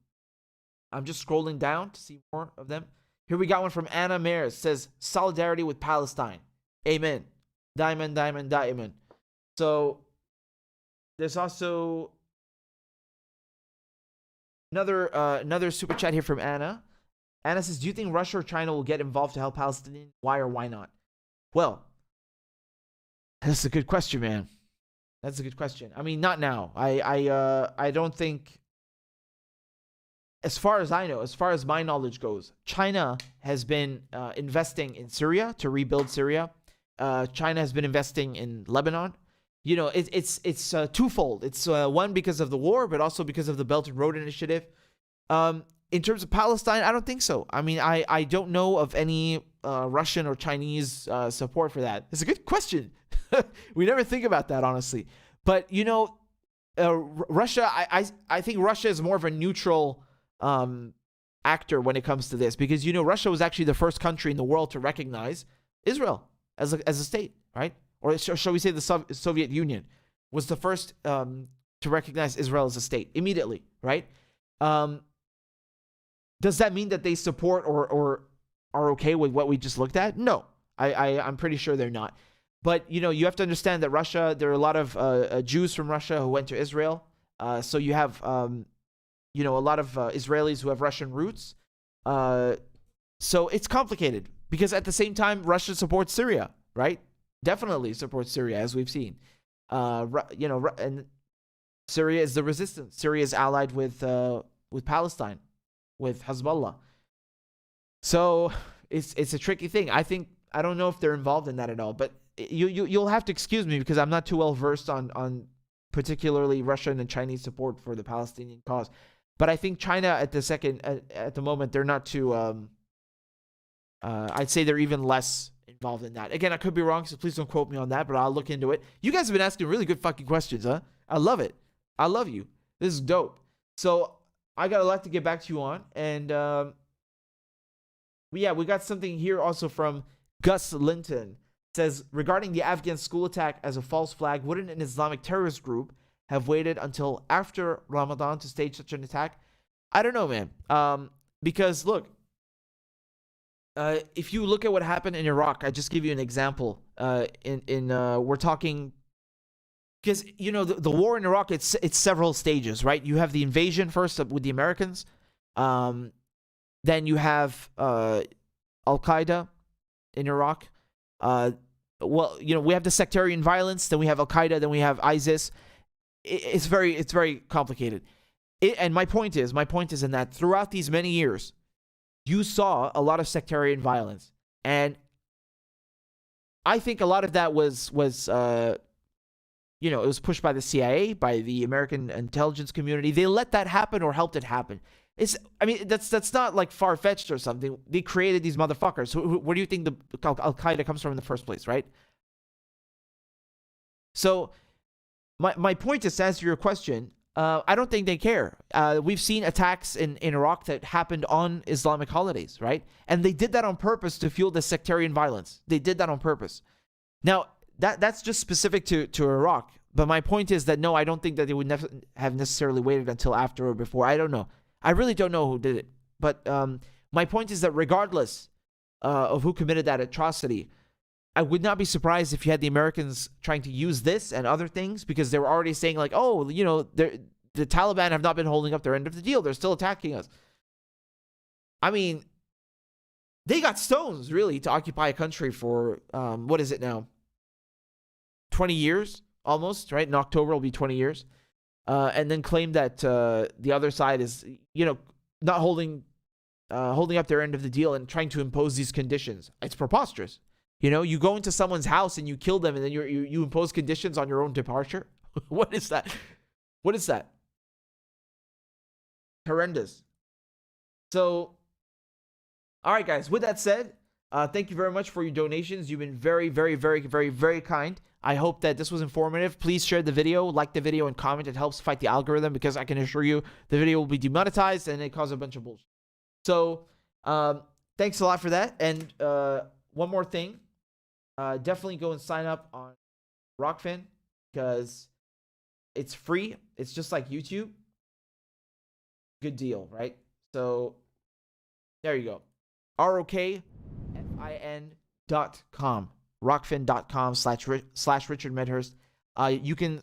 just scrolling down to see more of them. Here we got one from Anna Mayer. It says, solidarity with Palestine. Amen. Diamond, diamond, diamond. So there's also another super chat here from Anna. Anna says, do you think Russia or China will get involved to help Palestinians? Why or why not? Well, that's a good question, man. That's a good question. I mean, not now. I don't think, as far as I know, as far as my knowledge goes, China has been investing in Syria to rebuild Syria. China has been investing in Lebanon. It's twofold. It's one, because of the war, but also because of the Belt and Road Initiative. In terms of Palestine, I don't think so. I mean, I don't know of any Russian or Chinese support for that. It's a good question. We never think about that, honestly. But, Russia, I think Russia is more of a neutral actor when it comes to this, because, Russia was actually the first country in the world to recognize Israel as a state, right? Or shall we say the Soviet Union was the first to recognize Israel as a state immediately, right? Does that mean that they support or are okay with what we just looked at? No, I'm pretty sure they're not. But, you have to understand that Russia, there are a lot of Jews from Russia who went to Israel. So you have, a lot of Israelis who have Russian roots. So it's complicated, because at the same time, Russia supports Syria, right? Definitely supports Syria, as we've seen. And Syria is the resistance. Syria is allied with Palestine, with Hezbollah. So it's a tricky thing. I don't know if they're involved in that at all, but you'll have to excuse me, because I'm not too well versed on particularly Russian and Chinese support for the Palestinian cause. But I think China at the moment, they're not too I'd say they're even less involved in that. Again, I could be wrong, so please don't quote me on that, but I'll look into it. You guys have been asking really good fucking questions, huh? I love it. I love you. This is dope. So I got a lot to get back to you on. And we got something here also from Gus Linton. It says, regarding the Afghan school attack as a false flag, wouldn't an Islamic terrorist group have waited until after Ramadan to stage such an attack? I don't know, man. Because look, if you look at what happened in Iraq, I just give you an example. We're talking, because the war in Iraq, it's several stages, right? You have the invasion first with the Americans, then you have Al Qaeda in Iraq. We have the sectarian violence, then we have Al Qaeda, then we have ISIS. It's very complicated. And my point is in that throughout these many years, you saw a lot of sectarian violence, and I think a lot of that was it was pushed by the CIA, by the American intelligence community. They let that happen or helped it happen. That's not like far-fetched or something. They created these motherfuckers. Where do you think the Al Qaeda comes from in the first place, right? So my point is, to answer your question, I don't think they care. We've seen attacks in Iraq that happened on Islamic holidays, right? And they did that on purpose to fuel the sectarian violence. They did that on purpose. Now, that's just specific to Iraq. But my point is that, no, I don't think that they would have necessarily waited until after or before. I don't know. I really don't know who did it. But my point is that regardless of who committed that atrocity, I would not be surprised if you had the Americans trying to use this and other things, because they were already saying like, oh, the Taliban have not been holding up their end of the deal. They're still attacking us. I mean, they got stones, really, to occupy a country for, what is it now? 20 years? almost, right? In October, it'll be 20 years. And then claim that the other side is, not holding up their end of the deal and trying to impose these conditions. It's preposterous. You go into someone's house and you kill them, and then you impose conditions on your own departure. What is that? What is that? Horrendous. So, all right, guys. With that said, thank you very much for your donations. You've been very, very, very, very, very kind. I hope that this was informative. Please share the video, like the video, and comment. It helps fight the algorithm, because I can assure you the video will be demonetized and it causes a bunch of bullshit. So, thanks a lot for that. And one more thing. Definitely go and sign up on Rockfin, because it's free. It's just like YouTube. Good deal, right? So, there you go. ROKFIN.com. Rockfin.com/RichardMedhurst. You can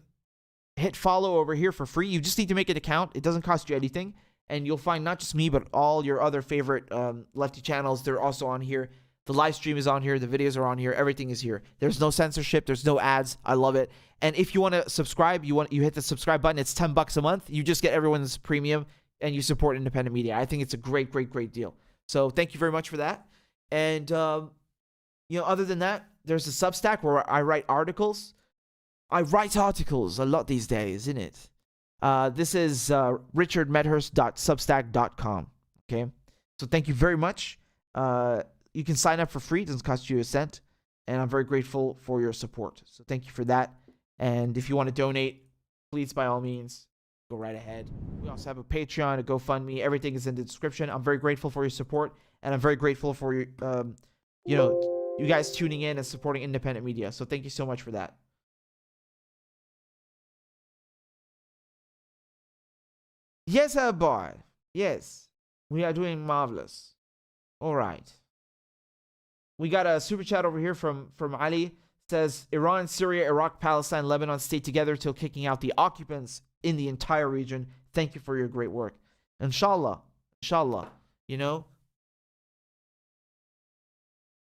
hit follow over here for free. You just need to make an account. It doesn't cost you anything. And you'll find not just me, but all your other favorite lefty channels. They're also on here. The live stream is on here. The videos are on here. Everything is here. There's no censorship. There's no ads. I love it. And if you want to subscribe, you hit the subscribe button. It's $10 a month. You just get everyone's premium, and you support independent media. I think it's a great, great, great deal. So thank you very much for that. And other than that, there's a Substack where I write articles. I write articles a lot these days, isn't it? This is richardmedhurst.substack.com. Okay, so thank you very much. You can sign up for free. It doesn't cost you a cent. And I'm very grateful for your support. So thank you for that. And if you want to donate, please, by all means, go right ahead. We also have a Patreon, a GoFundMe. Everything is in the description. I'm very grateful for your support. And I'm very grateful for your, you guys tuning in and supporting independent media. So thank you so much for that. Yes, boy. Yes. We are doing marvelous. All right. We got a super chat over here from Ali. Says, Iran, Syria, Iraq, Palestine, Lebanon stay together till kicking out the occupants in the entire region. Thank you for your great work. Inshallah. Inshallah.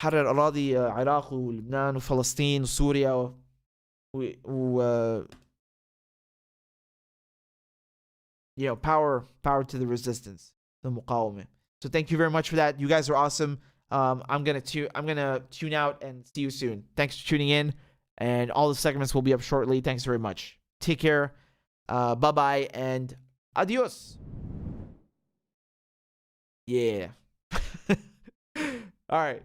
حرر أراضي العراق ولبنان وفلسطين وسوريا power to the resistance, the muqawamah. So thank you very much for that. You guys are awesome. I'm gonna tune out and see you soon. Thanks for tuning in, and all the segments will be up shortly. Thanks very much. Take care. Bye bye and adios. Yeah. All right.